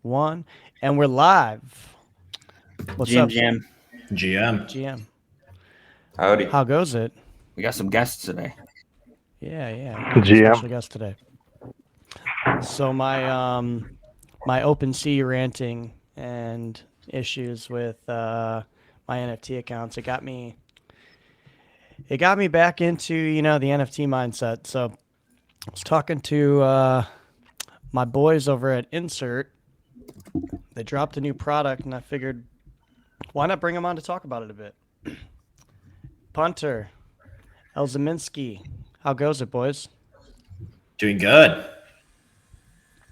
1, and we're live. What's up, GM. GM? Howdy. How goes it? We got some guests today. Yeah, we got a GM. special guest today. So my OpenSea ranting and issues with my NFT accounts, it got me back into the NFT mindset. So I was talking to my boys over at Insrt. They dropped a new product, and I figured, why not bring them on to talk about it a bit? Punter, lzMinsky, how goes it, boys? Doing good.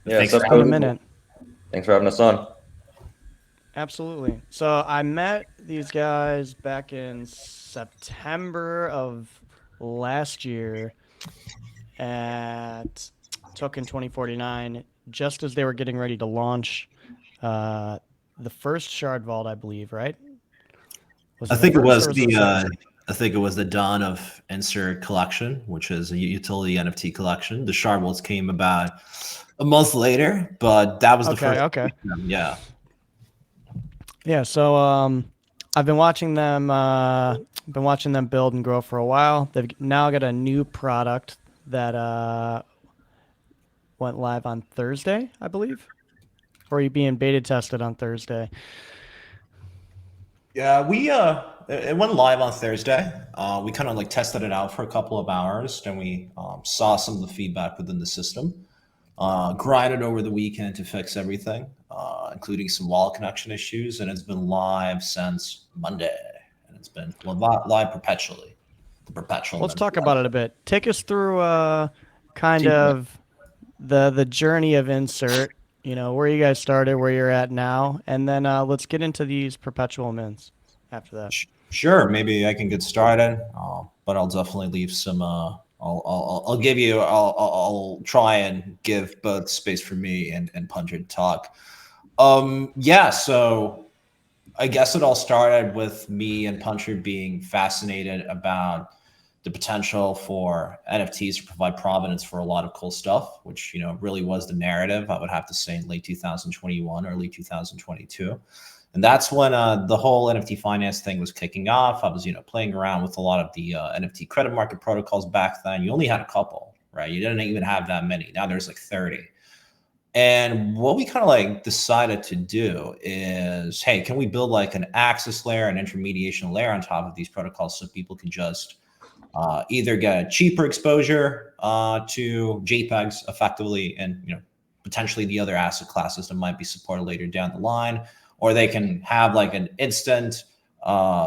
Yeah, Thanks it's for Been a having minute. Thanks for having us on. Absolutely. So I met these guys back in September of last year at Token 2049, just as they were getting ready to launch the first Shard Vault, I believe, right? I think it was the dawn of Insrt collection, which is a utility NFT collection. The Shard Vaults came about a month later, but that was the first. Okay. Yeah. Yeah. So I've been watching them. Build and grow for a while. They've now got a new product that went live on Thursday, I believe, or are you being beta tested on Thursday? Yeah, it went live on Thursday. We kind of like tested it out for a couple of hours, then we saw some of the feedback within the system. Grinded over the weekend to fix everything, including some wallet connection issues, and it's been live since Monday, and it's been live perpetually. The perpetual. Let's talk about it a bit. Take us through kind of the journey of Insrt. Where you guys started, where you're at now, and then let's get into these perpetual mints after that. Sure, maybe I can get started, but I'll definitely leave some. I'll give you. I'll try and give both space for me and Punter to talk. Yeah. So I guess it all started with me and Punter being fascinated about the potential for NFTs to provide provenance for a lot of cool stuff, which really was the narrative, I would have to say, in late 2021, early 2022. And that's when the whole NFT finance thing was kicking off. I was, playing around with a lot of the NFT credit market protocols back then. You only had a couple, right? You didn't even have that many. Now there's like 30. And what we kind of like decided to do is, hey, can we build like an access layer, an intermediation layer on top of these protocols so people can just either get a cheaper exposure to JPEGs effectively and potentially the other asset classes that might be supported later down the line, or they can have like an instant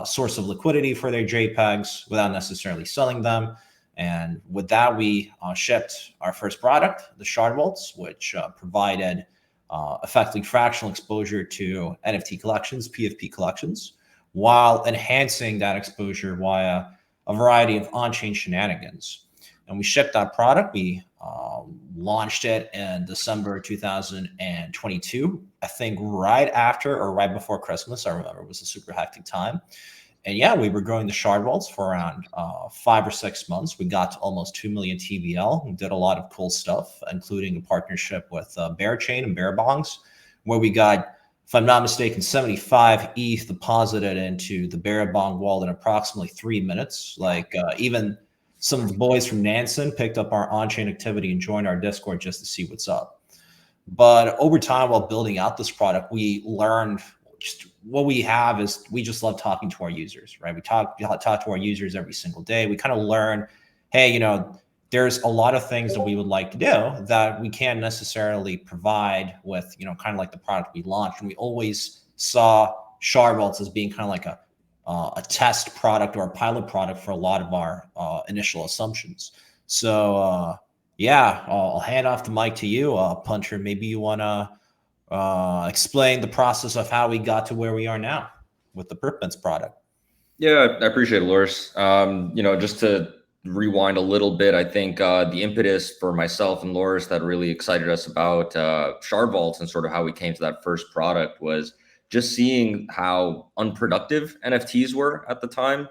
source of liquidity for their JPEGs without necessarily selling them. And with that, we shipped our first product, the Shard Vaults, which provided effectively fractional exposure to NFT collections, PFP collections, while enhancing that exposure via a variety of on-chain shenanigans. And we shipped that product. We launched it in December 2022, I think right after or right before Christmas. I remember it was a super hectic time. And yeah, we were growing the Shard Vaults for around 5 or 6 months. We got to almost 2 million TVL. We did a lot of cool stuff, including a partnership with Bear Chain and Bear Bongs, where we got, if I'm not mistaken, 75 ETH deposited into the Bear Bong wallet in approximately 3 minutes. Like even some of the boys from Nansen picked up our on-chain activity and joined our Discord just to see what's up. But over time, while building out this product, we learned just what we have is we just love talking to our users, right? We talk to our users every single day. We kind of learn, hey, there's a lot of things that we would like to do that we can't necessarily provide with, kind of like the product we launched. And we always saw Shard Vaults as being kind of like a test product or a pilot product for a lot of our initial assumptions. So yeah, I'll hand off the mic to you, Punter. Maybe you want to explain the process of how we got to where we are now with the Perp Mints product. Yeah, I appreciate it, Loris. Just to rewind a little bit, I think the impetus for myself and Loris that really excited us about Shard Vaults and sort of how we came to that first product was just seeing how unproductive NFTs were at the time.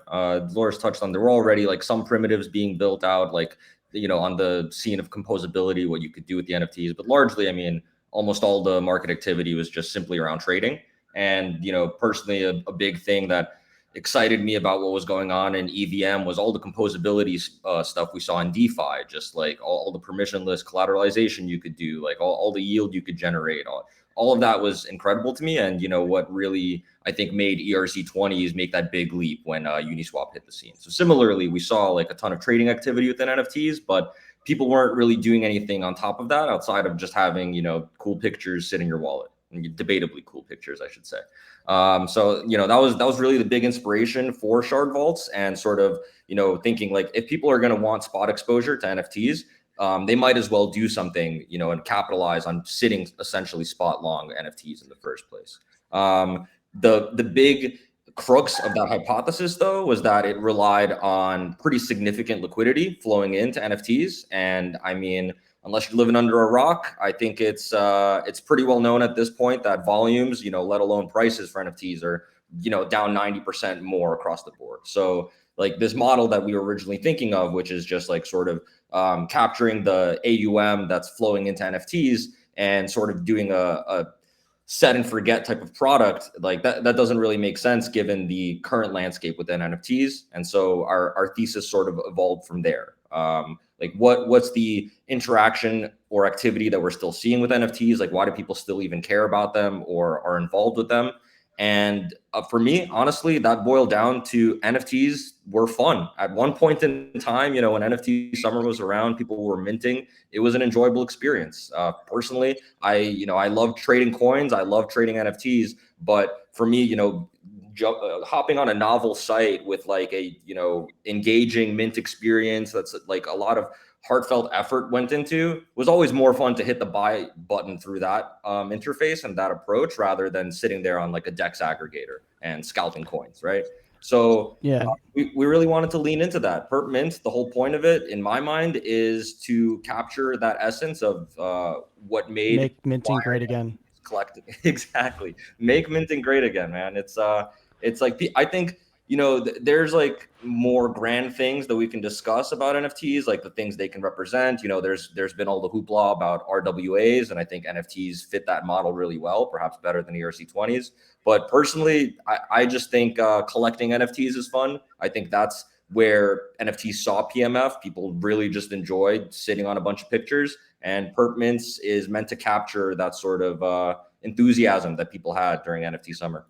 Loris touched on there were already like some primitives being built out, like on the scene of composability, what you could do with the NFTs, but largely, I mean, almost all the market activity was just simply around trading. And, personally, a big thing that excited me about what was going on in EVM was all the composability stuff we saw in DeFi, just like all the permissionless collateralization you could do, like all the yield you could generate. All of that was incredible to me. And, what really, I think, made ERC20s make that big leap when Uniswap hit the scene. So similarly, we saw like a ton of trading activity within NFTs, but people weren't really doing anything on top of that outside of just having, cool pictures sit in your wallet. Debatably cool pictures, I should say. So that was really the big inspiration for shard vaults, and sort of thinking like, if people are going to want spot exposure to NFTs, they might as well do something and capitalize on sitting essentially spot long NFTs in the first place. The big crux of that hypothesis, though, was that it relied on pretty significant liquidity flowing into NFTs, and I mean, unless you're living under a rock, I think it's pretty well known at this point that volumes, let alone prices for NFTs are, down 90% more across the board. So like this model that we were originally thinking of, which is just like sort of capturing the AUM that's flowing into NFTs and sort of doing a set and forget type of product, like that doesn't really make sense given the current landscape within NFTs. And so our thesis sort of evolved from there. Like what's the interaction or activity that we're still seeing with NFTs? Like, why do people still even care about them or are involved with them? And for me, honestly, that boiled down to NFTs were fun. At one point in time, when NFT summer was around, people were minting. It was an enjoyable experience. Personally, I love trading coins. I love trading NFTs. But for me, hopping on a novel site with like a engaging mint experience that's like a lot of heartfelt effort went into, was always more fun to hit the buy button through that interface and that approach, rather than sitting there on like a DEX aggregator and scalping coins, right? So Yeah. We really wanted to lean into that. Perp Mints, the whole point of it, in my mind, is to capture that essence of what Make minting great again. Collecting. Exactly. Make minting great again, man. It's like, I think, there's like more grand things that we can discuss about NFTs, like the things they can represent. There's been all the hoopla about RWAs, and I think NFTs fit that model really well, perhaps better than ERC20s. But personally, I just think collecting NFTs is fun. I think that's where NFTs saw PMF. People really just enjoyed sitting on a bunch of pictures, and Perp Mints is meant to capture that sort of enthusiasm that people had during NFT summer.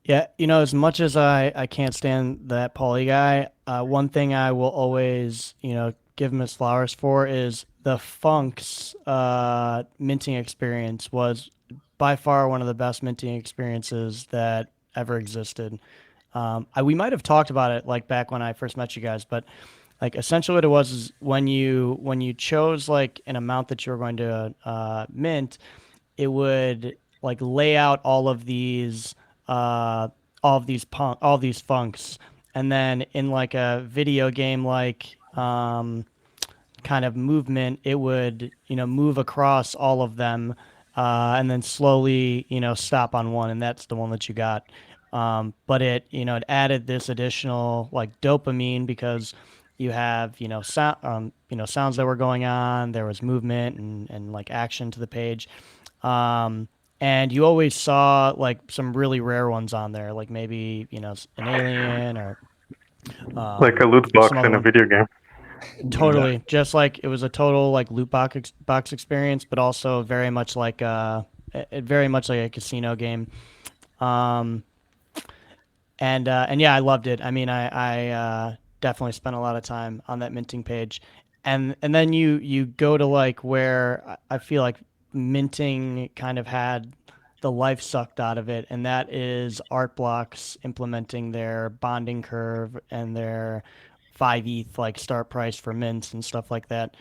Yeah, as much as I can't stand that Pauly guy, one thing I will always, give him his flowers for is the Funk's minting experience was by far one of the best minting experiences that ever existed. We might have talked about it like back when I first met you guys, but like essentially what it was is when you chose like an amount that you were going to mint, it would like lay out all of these funks, and then in like a video game like kind of movement, it would move across all of them, and then slowly stop on one, and that's the one that you got. But it added this additional like dopamine because you have sounds that were going on, there was movement and like action to the page. And you always saw like some really rare ones on there, like maybe an alien or like a loot box some other in a one. video game. Totally, just like it was a total like loot box experience, but also very much like very much like a casino game. And yeah, I loved it. I mean, I definitely spent a lot of time on that minting page, and then you go to like where I feel like minting kind of had the life sucked out of it, and that is art blocks implementing their bonding curve and their 5 ETH like start price for mints and stuff like that.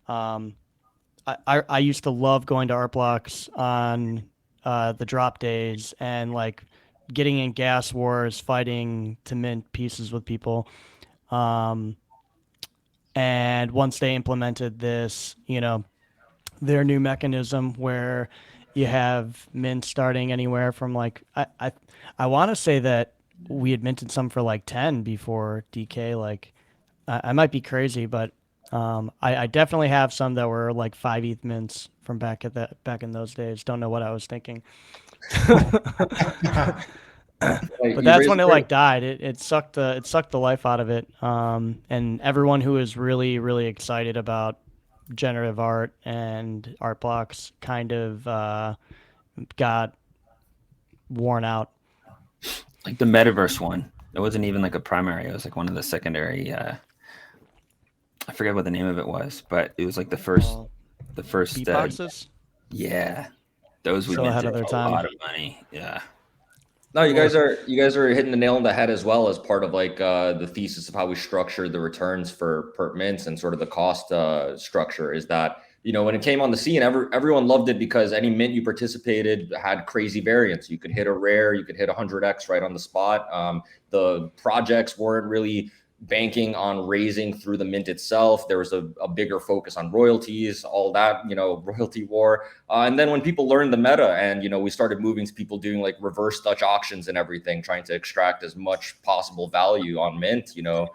I used to love going to art blocks on the drop days and like getting in gas wars, fighting to mint pieces with people. And once they implemented this, their new mechanism where you have mint starting anywhere from like I want to say that we had minted some for like 10 before DK. Like I might be crazy, but I definitely have some that were like 5 ETH mints from back in those days. Don't know what I was thinking. But that's when it like died. It sucked the life out of it. And everyone who was really, really excited about generative art and art blocks kind of got worn out. Like the metaverse one. It wasn't even like a primary. It was like one of the secondary. I forget what the name of it was, but it was like the first beatboxes. Yeah, those we So ahead of minted their a time. lot of money. Yeah. No, you guys are hitting the nail on the head as well as part of like the thesis of how we structure the returns for Perp Mints and sort of the cost structure is that, you know, when it came on the scene, everyone loved it because any mint you participated had crazy variance. You could hit a rare, you could hit 100x right on the spot. The projects weren't really banking on raising through the mint itself. There was a bigger focus on royalties, all that, you know, royalty war. And then when people learned the meta and, you know, we started moving to people doing like reverse Dutch auctions and everything, trying to extract as much possible value on mint, you know,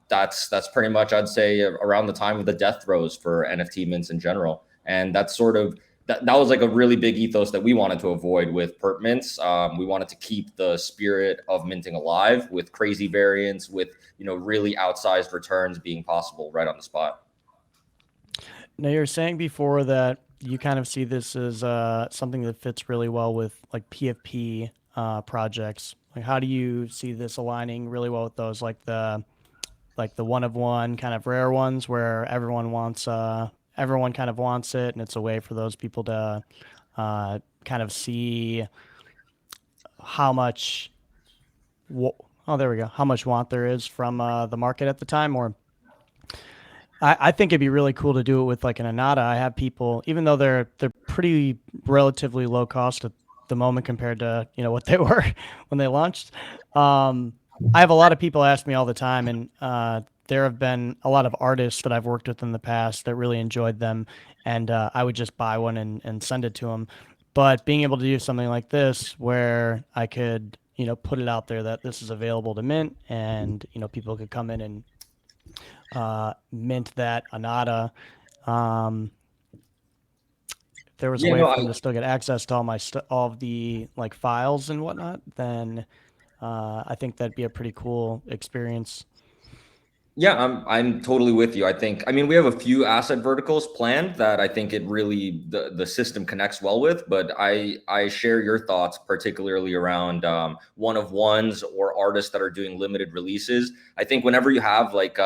that's pretty much, I'd say, around the time of the death throes for NFT mints in general. And that's sort of, that was like a really big ethos that we wanted to avoid with Perp Mints. We wanted to keep the spirit of minting alive with crazy variants, with, you know, really outsized returns being possible right on the spot. Now, you were saying before that you kind of see this as something that fits really well with like PFP projects. Like, how do you see this aligning really well with those, like the one of one kind of rare ones where everyone kind of wants it, and it's a way for those people to kind of see how much how much want there is from the market at the time. Or I think it'd be really cool to do it with like an Anata. I have people, even though they're pretty relatively low cost at the moment compared to, you know, what they were when they launched. I have a lot of people ask me all the time, and there have been a lot of artists that I've worked with in the past that really enjoyed them, and I would just buy one and send it to them. But being able to do something like this where I could, you know, put it out there that this is available to mint, and, you know, people could come in and mint that Anata. If there was a way for them to still get access to all of the like files and whatnot, then I think that'd be a pretty cool experience. Yeah, I'm totally with you. I mean, we have a few asset verticals planned that I think it really the system connects well with, but I share your thoughts, particularly around one of ones or artists that are doing limited releases. I think whenever you have like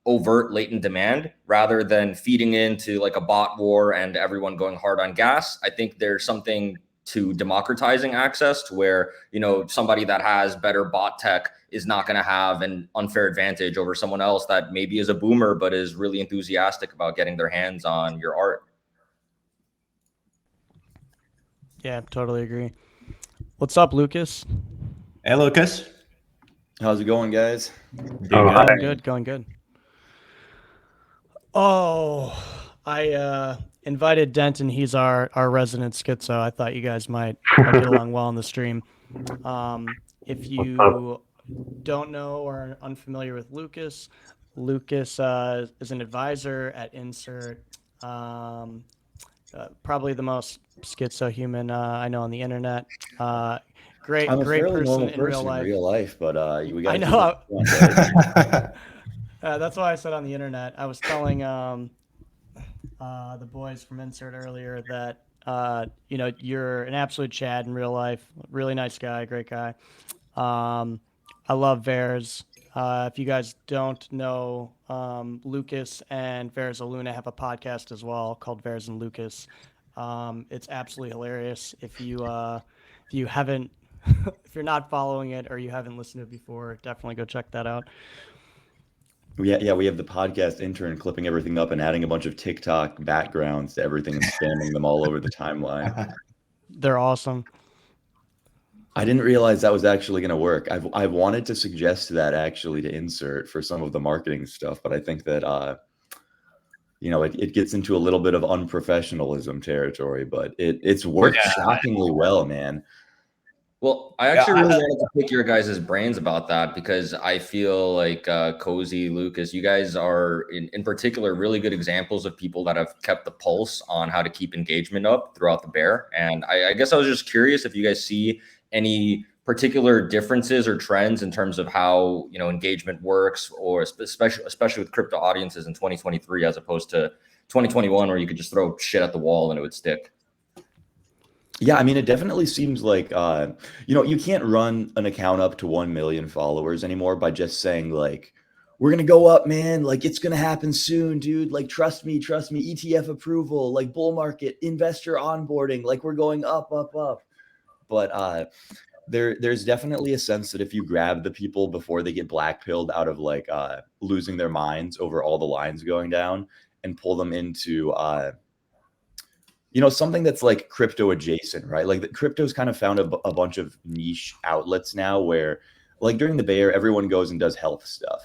overt latent demand rather than feeding into like a bot war and everyone going hard on gas, I think there's something to democratizing access to where, you know, somebody that has better bot tech is not going to have an unfair advantage over someone else that maybe is a boomer but is really enthusiastic about getting their hands on your art. Yeah, totally agree. What's up, Lucas? Hey, Lucas. How's it going, guys? Going good. Oh, I invited Denton. He's our resident schizo. I thought you guys might get along well on the stream. If you don't know or are unfamiliar with Lucas, Lucas is an advisor at Insrt. Probably the most schizo human I know on the internet. Great person in real life. But we got. I know. That's why I said on the internet. I was telling the boys from Insrt earlier that you know, you're an absolute Chad in real life. Really nice guy, great guy. I love Vers. If you guys don't know, Lucas and Vers Luna have a podcast as well called Vers and Lucas. It's absolutely hilarious. If you haven't, if you're not following it or you haven't listened to it before, definitely go check that out. We have the podcast intern clipping everything up and adding a bunch of TikTok backgrounds to everything and spamming them all over the timeline. They're awesome. I didn't realize that was actually going to work. I've wanted to suggest that actually to Insrt for some of the marketing stuff, but I think that you know, it gets into a little bit of unprofessionalism territory, but it's worked shockingly well, man. Well, I actually really wanted to pick your guys' brains about that because I feel like Cozy, Lucas, you guys are in particular really good examples of people that have kept the pulse on how to keep engagement up throughout the bear. And I guess I was just curious if you guys see any particular differences or trends in terms of how engagement works, or especially with crypto audiences in 2023 as opposed to 2021, where you could just throw shit at the wall and it would stick. Yeah, I mean, it definitely seems like, you can't run an account up to 1 million followers anymore by just saying, like, we're going to go up, man. Like, it's going to happen soon, dude. Like, trust me, ETF approval, like bull market, investor onboarding, like we're going up, up, up. But there's definitely a sense that if you grab the people before they get blackpilled out of like losing their minds over all the lines going down and pull them into something that's like crypto adjacent, right? Like the crypto's kind of found a bunch of niche outlets now where, like during the bear, everyone goes and does health stuff,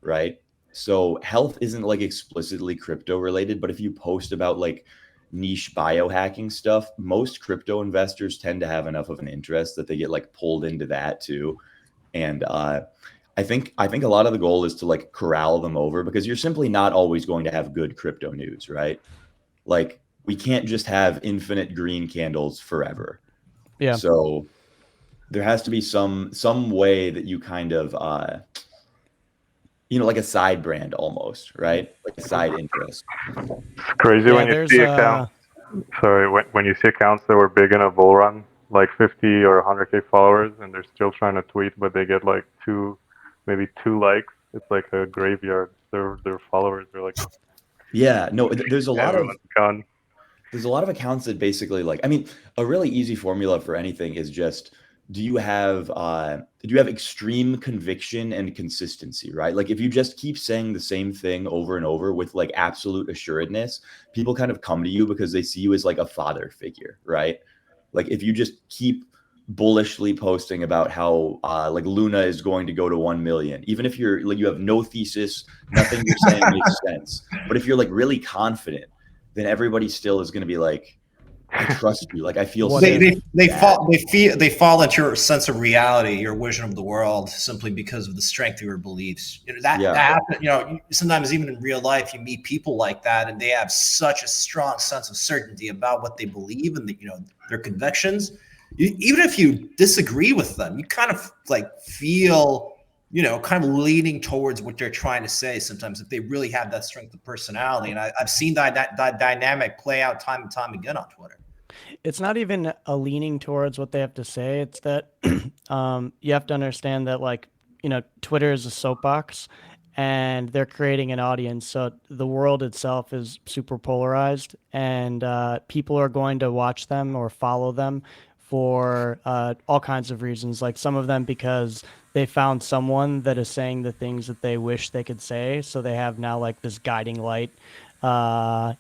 right? So health isn't like explicitly crypto related, but if you post about like niche biohacking stuff, most crypto investors tend to have enough of an interest that they get like pulled into that too. And I think a lot of the goal is to like corral them over, because you're simply not always going to have good crypto news, right? Like, we can't just have infinite green candles forever. Yeah. So there has to be some way that you kind of, like a side brand almost, right? Like a side interest. It's crazy when you see accounts. Sorry, when you see accounts that were big in a bull run, like 50 or 100K followers, and they're still trying to tweet, but they get like maybe two likes. It's like a graveyard. Their followers are like. Yeah, no, there's a lot of. Gone. There's a lot of accounts that basically like, I mean, a really easy formula for anything is just, do you have extreme conviction and consistency, right? Like if you just keep saying the same thing over and over with like absolute assuredness, people kind of come to you because they see you as like a father figure, right? Like if you just keep bullishly posting about how like Luna is going to go to 1 million, even if you're like, you have no thesis, nothing you're saying makes sense. But if you're like really confident, then everybody still is going to be like, I trust you. Like I feel they fall into your sense of reality, your vision of the world, simply because of the strength of your beliefs. That happens. Sometimes even in real life, you meet people like that, and they have such a strong sense of certainty about what they believe and their convictions. Even if you disagree with them, you kind of like feel kind of leaning towards what they're trying to say sometimes, if they really have that strength of personality. And I've seen that dynamic play out time and time again on Twitter. It's not even a leaning towards what they have to say. It's that you have to understand that, like, Twitter is a soapbox and they're creating an audience. So the world itself is super polarized, and people are going to watch them or follow them for all kinds of reasons. Like some of them because they found someone that is saying the things that they wish they could say. So they have now like this guiding light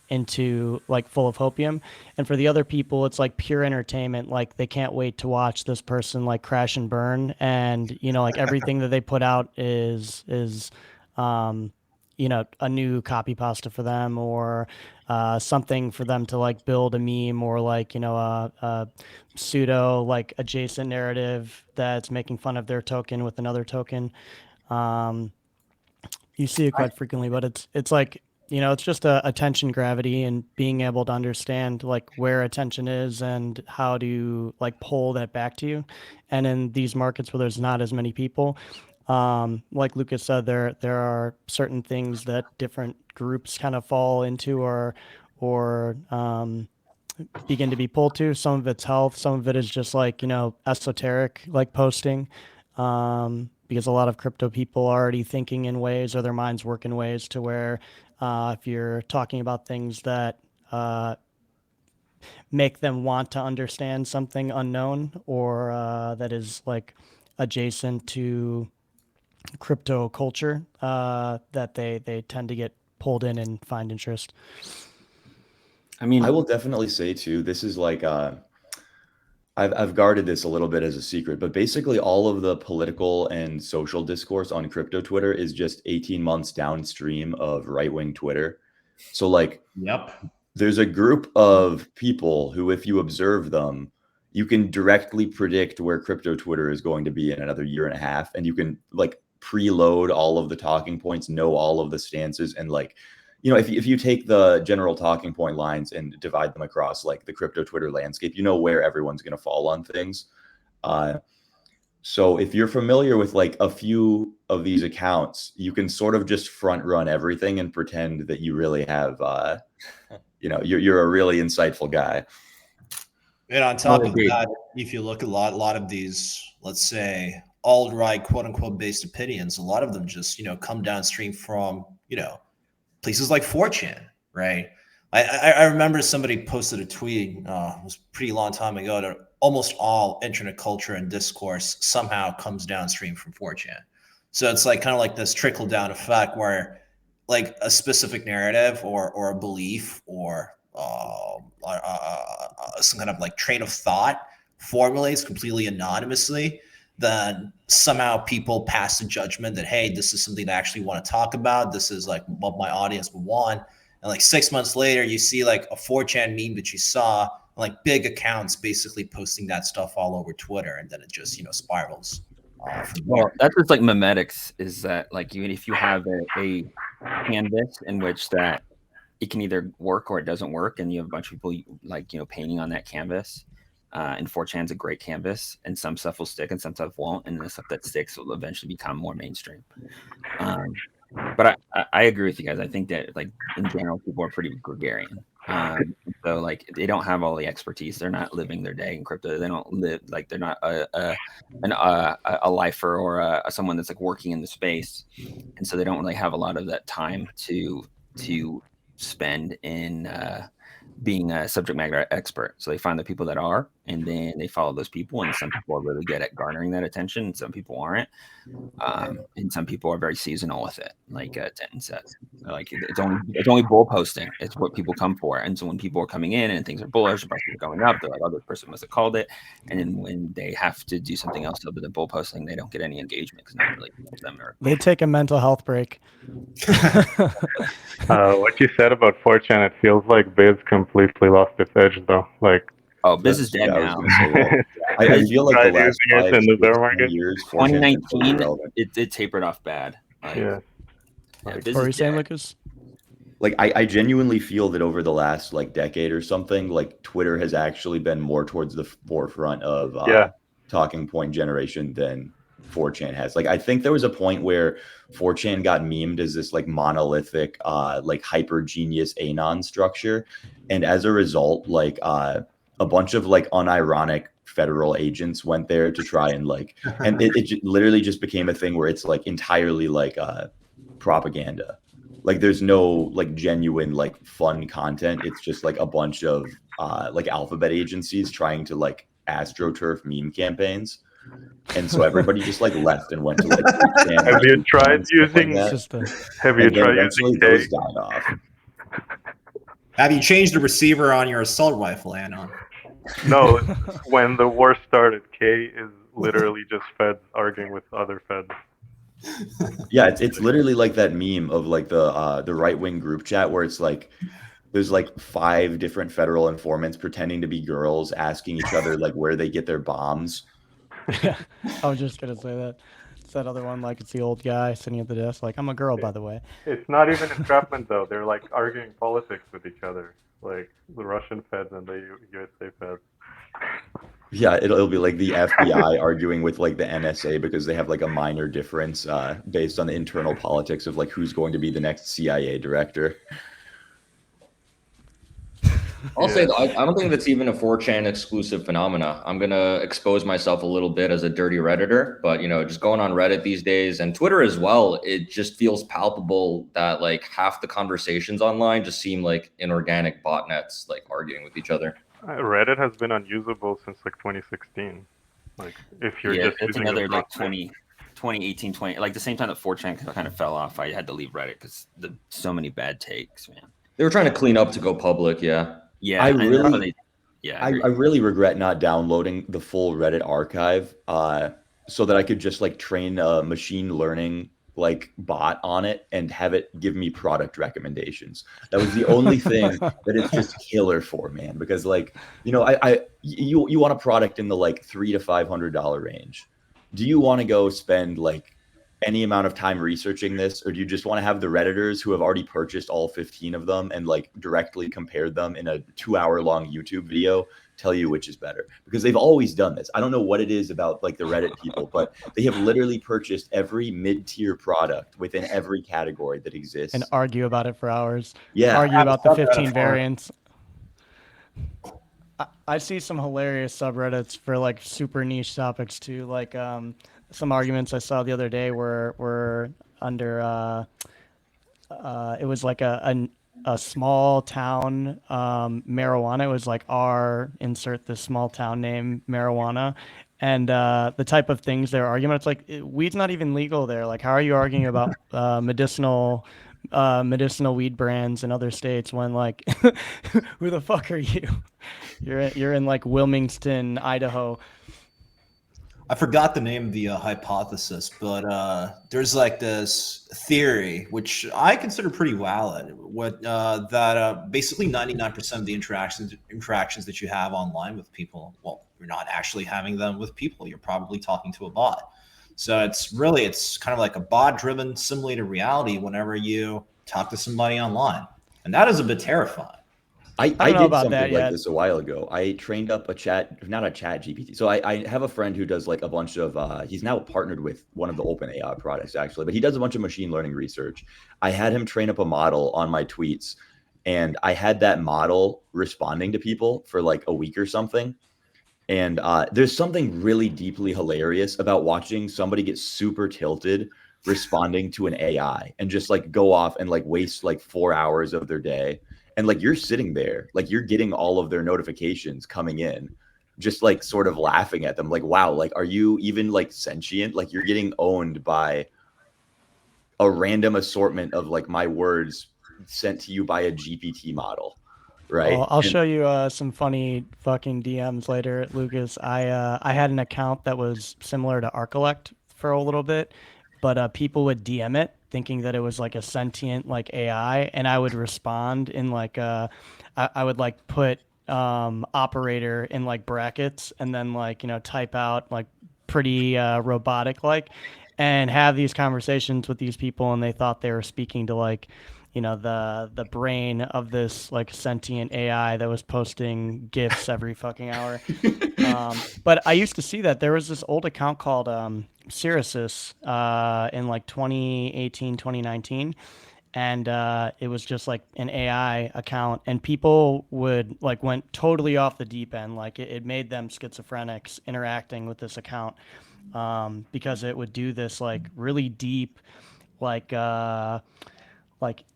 into like full of hopium. And for the other people, it's like pure entertainment. Like they can't wait to watch this person like crash and burn. And, like everything that they put out is a new copy pasta for them, or something for them to like build a meme, or like, a pseudo like adjacent narrative that's making fun of their token with another token. You see it quite frequently, but it's like, it's just attention gravity and being able to understand like where attention is and how to like pull that back to you. And in these markets where there's not as many people, like Lucas said, there are certain things that different groups kind of fall into or begin to be pulled to. Some of it's health, some of it is just like, esoteric, like posting, because a lot of crypto people are already thinking in ways, or their minds work in ways to where if you're talking about things that make them want to understand something unknown, or that is like adjacent to crypto culture, that they tend to get pulled in and find interest. I mean, I will definitely say too, this is like I've guarded this a little bit as a secret, but basically all of the political and social discourse on crypto Twitter is just 18 months downstream of right-wing Twitter. So like, yep, there's a group of people who, if you observe them, you can directly predict where crypto Twitter is going to be in another year and a half, and you can like preload all of the talking points, know all of the stances, and like, you know, if you take the general talking point lines and divide them across like the crypto Twitter landscape, you know where everyone's going to fall on things. So if you're familiar with like a few of these accounts, you can sort of just front run everything and pretend that you really have, you know, you're a really insightful guy. And on top of that, if you look at a lot of these, let's say, alt-right, quote unquote, based opinions, a lot of them just, you know, come downstream from, you know, places like 4chan, right? I remember somebody posted a tweet, it was a pretty long time ago, that almost all internet culture and discourse somehow comes downstream from 4chan. So it's like kind of like this trickle down effect where like a specific narrative or a belief or some kind of like train of thought formulates completely anonymously, then somehow people pass a judgment that, hey, this is something I actually want to talk about. This is like what my audience would want. And like 6 months later, you see like a 4chan meme that you saw, like big accounts basically posting that stuff all over Twitter. And then it just, you know, spirals. Well, that's what's like memetics, is that like even if you have a canvas in which that it can either work or it doesn't work, and you have a bunch of people like, you know, painting on that canvas, and 4chan's a great canvas, and some stuff will stick and some stuff won't, and the stuff that sticks will eventually become more mainstream. But I agree with you guys. I think that like in general, people are pretty gregarian. So like they don't have all the expertise. They're not living their day in crypto. They don't live like, they're not a lifer or someone that's like working in the space, and so they don't really have a lot of that time to spend in being a subject matter expert. So they find the people that are, and then they follow those people. And some people are really good at garnering that attention, and some people aren't. And some people are very seasonal with it, like Denton said. Like it's only bull posting. It's what people come for. And so when people are coming in and things are bullish, prices are going up, they're like, oh, this person must have called it. And then when they have to do something else other than bull posting, they don't get any engagement because not really them. They take a mental health break. What you said about 4chan, it feels like Biz completely lost its edge, though. Like, oh, Biz is dead now. I feel like the last 5 in the bear market. years, 2019, it tapered off bad. Yeah. Yeah, What were you saying, Lucas? Like I genuinely feel that over the last like decade or something, like Twitter has actually been more towards the forefront of talking point generation than 4chan has. Like I think there was a point where 4chan got memed as this like monolithic like hyper genius anon structure, and as a result, like a bunch of like unironic federal agents went there to try and like, and it literally just became a thing where it's like entirely like propaganda. Like there's no like genuine like fun content. It's just like a bunch of like alphabet agencies trying to like astroturf meme campaigns. And so everybody just like left and went to like have you tried using those died off. Have you changed the receiver on your assault rifle, Anon? No, when the war started, K is literally just feds arguing with other feds. Yeah, it's literally like that meme of like the right-wing group chat where it's like there's like 5 different federal informants pretending to be girls asking each other like where they get their bombs. Yeah, I was just gonna say that. It's that other one, like it's the old guy sitting at the desk, like, I'm a girl, by the way. It's not even entrapment though. They're like arguing politics with each other, like the Russian feds and the USA feds. Yeah, it'll be like the FBI arguing with like the NSA because they have like a minor difference based on the internal politics of like who's going to be the next CIA director. I'll say, I don't think that's even a 4chan exclusive phenomena. I'm going to expose myself a little bit as a dirty Redditor, but, you know, just going on Reddit these days and Twitter as well, it just feels palpable that like half the conversations online just seem like inorganic botnets, like arguing with each other. Reddit has been unusable since like 2016. Like if you're just it's using another like 2018, 20, like the same time that 4chan kind of fell off, I had to leave Reddit because so many bad takes, man. They were trying to clean up to go public, yeah. Yeah, I really regret not downloading the full Reddit archive so that I could just like train a machine learning like bot on it and have it give me product recommendations. That was the only thing that it's just killer for, man. Because like, you know, you want a product in the like $300 to $500 range. Do you want to go spend like any amount of time researching this, or do you just want to have the Redditors who have already purchased all 15 of them and like directly compared them in a 2-hour long YouTube video tell you which is better? Because they've always done this. I don't know what it is about like the Reddit people, but they have literally purchased every mid-tier product within every category that exists and argue about it for hours. Yeah, argue about the 15 variants. I see some hilarious subreddits for like super niche topics too. Like some arguments I saw the other day were under it was like a small town marijuana. It was like insert the small town name marijuana, and the type of things they're arguing about. It's like weed's not even legal there. Like, how are you arguing about medicinal weed brands in other states when like who the fuck are you? You're in like Wilmington, Idaho. I forgot the name of the hypothesis, but there's like this theory, which I consider pretty valid, that basically 99% of the interactions that you have online with people, well, you're not actually having them with people. You're probably talking to a bot. So it's kind of like a bot-driven simulated reality whenever you talk to somebody online. And that is a bit terrifying. I did something like this a while ago. I trained up not a chat GPT. So I have a friend who does like a bunch of, he's now partnered with one of the OpenAI products actually, but he does a bunch of machine learning research. I had him train up a model on my tweets, and I had that model responding to people for like a week or something. And there's something really deeply hilarious about watching somebody get super tilted responding to an AI and just like go off and like waste like 4 hours of their day. And like you're sitting there, like you're getting all of their notifications coming in, just like sort of laughing at them. Like, wow, like, are you even like sentient? Like you're getting owned by a random assortment of like my words sent to you by a GPT model. Right. Well, I'll show you some funny fucking DMs later, Lucas. I had an account that was similar to Arcolect for a little bit, but people would DM it thinking that it was like a sentient like AI, and I would respond in like I would like put operator in like brackets and then like, you know, type out like pretty robotic like, and have these conversations with these people, and they thought they were speaking to like, you know, the brain of this like sentient AI that was posting GIFs every fucking hour. But I used to see that there was this old account called Insrt in like 2018, 2019. And it was just like an AI account, and people would like went totally off the deep end. Like it made them schizophrenics interacting with this account because it would do this like really deep, like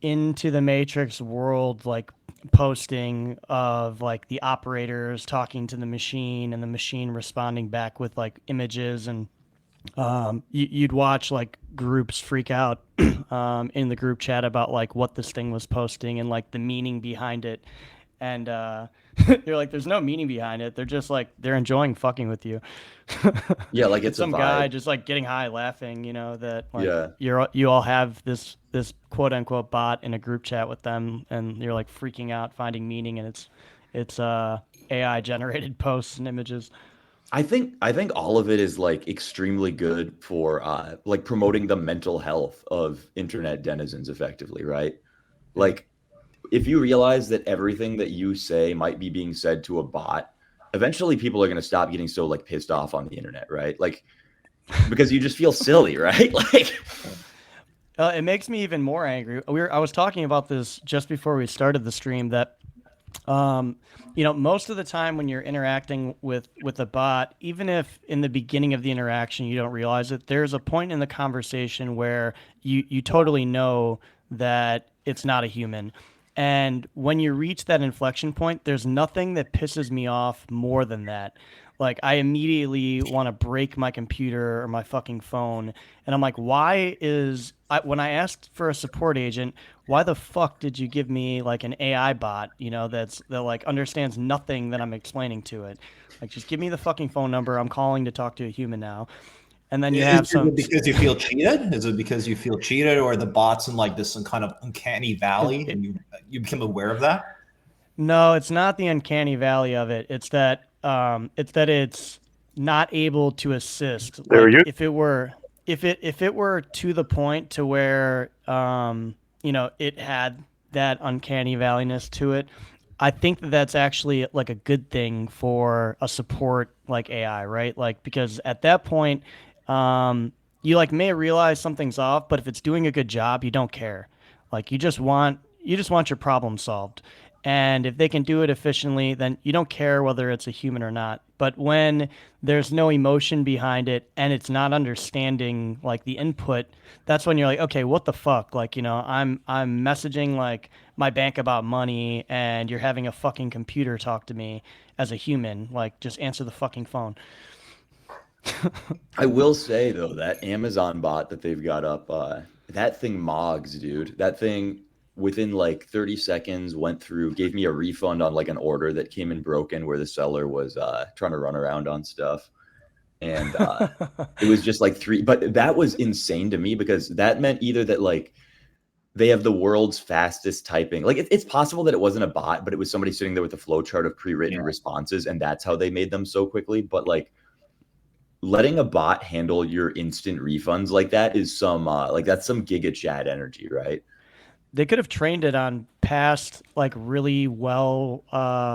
into the Matrix world, like posting of like the operators talking to the machine and the machine responding back with like images, and you'd watch like groups freak out in the group chat about like what this thing was posting and like the meaning behind it. And you're like, there's no meaning behind it. They're just like, they're enjoying fucking with you. Yeah, like it's some guy just like getting high laughing, you know, that like yeah. you all have this quote unquote bot in a group chat with them, and you're like freaking out finding meaning, and it's AI generated posts and images. I think all of it is like extremely good for like promoting the mental health of internet denizens effectively, right? Like if you realize that everything that you say might be being said to a bot, eventually people are going to stop getting so like pissed off on the internet, right? Like because you just feel silly, right? Like it makes me even more angry. I was talking about this just before we started the stream that you know, most of the time when you're interacting with a bot, even if in the beginning of the interaction you don't realize it, there's a point in the conversation where you totally know that it's not a human. And when you reach that inflection point, there's nothing that pisses me off more than that. Like, I immediately want to break my computer or my fucking phone. And I'm like, when I asked for a support agent, why the fuck did you give me like an AI bot, you know, that like understands nothing that I'm explaining to it? Like, just give me the fucking phone number. I'm calling to talk to a human now. And then you have Is it because you feel cheated? Is it because you feel cheated, or the bot's in like this some kind of uncanny valley, and you become aware of that? No, it's not the uncanny valley of it. It's that it's not able to assist. Like if it were to the point to where it had that uncanny valleyness to it, I think that that's actually like a good thing for a support like AI, right? Like because at that point, you like may realize something's off, but if it's doing a good job, you don't care. Like you just want your problem solved. And if they can do it efficiently, then you don't care whether it's a human or not. But when there's no emotion behind it and it's not understanding like the input, that's when you're like, okay, what the fuck? Like, I'm messaging like my bank about money and you're having a fucking computer talk to me as a human. Like, just answer the fucking phone. I will say though, that Amazon bot that they've got up, that thing mogs, dude. That thing within like 30 seconds went through, gave me a refund on like an order that came in broken where the seller was trying to run around on stuff. And it was just like but that was insane to me because that meant either that like they have the world's fastest typing. Like it's possible that it wasn't a bot, but it was somebody sitting there with a flowchart of pre-written responses, and that's how they made them so quickly. But like letting a bot handle your instant refunds like that is some that's some Giga Chat energy, right? They could have trained it on past like really well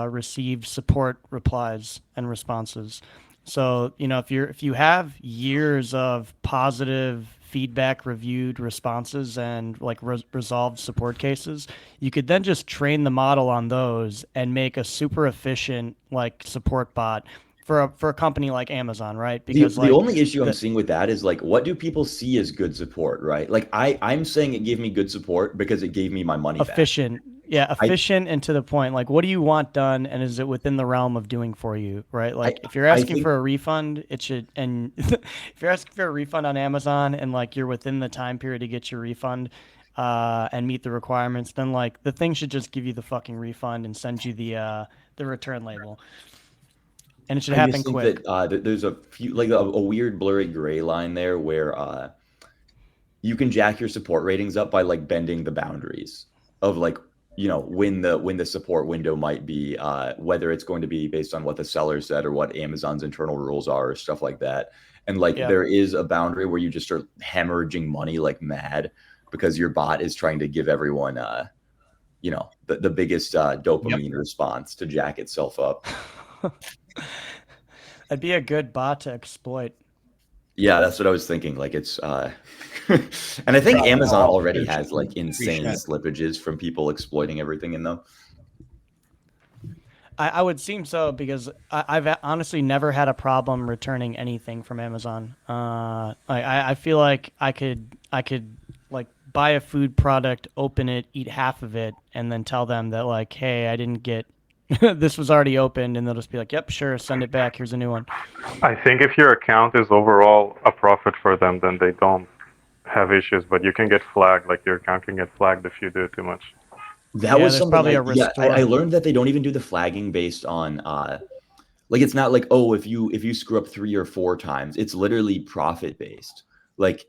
received support replies and responses. So, if you have years of positive feedback reviewed responses and like resolved support cases, you could then just train the model on those and make a super efficient like support bot for a company like Amazon, right? Because the only issue I'm seeing with that is like, what do people see as good support, right? Like I'm saying it gave me good support because it gave me my money efficient. back. Yeah, efficient and to the point. Like, what do you want done, and is it within the realm of doing for you, right? Like, if you're asking for a refund, it should. And if you're asking for a refund on Amazon, and like you're within the time period to get your refund, and meet the requirements, then like the thing should just give you the fucking refund and send you the return label. And it should happen quick. That there's a few like a weird blurry gray line there where you can jack your support ratings up by like bending the boundaries of like when the support window might be, whether it's going to be based on what the seller said or what Amazon's internal rules are or stuff like that. And like there is a boundary where you just start hemorrhaging money like mad because your bot is trying to give everyone the biggest dopamine response to jack itself up. That'd be a good bot to exploit. Yeah, that's what I was thinking. Like it's and I think Amazon already has like insane slippages from people exploiting everything in them. I would seem so because I've honestly never had a problem returning anything from Amazon. I feel like I could like buy a food product, open it, eat half of it, and then tell them that like, hey, I didn't get this was already opened, and they'll just be like, yep, sure, send it back. Here's a new one. I think if your account is overall a profit for them, then they don't have issues, but you can get flagged. Like your account can get flagged if you do too much. That was probably a risk. Yeah, I learned that they don't even do the flagging based on like it's not like, oh, if you screw up 3 or 4 times, it's literally profit based. Like,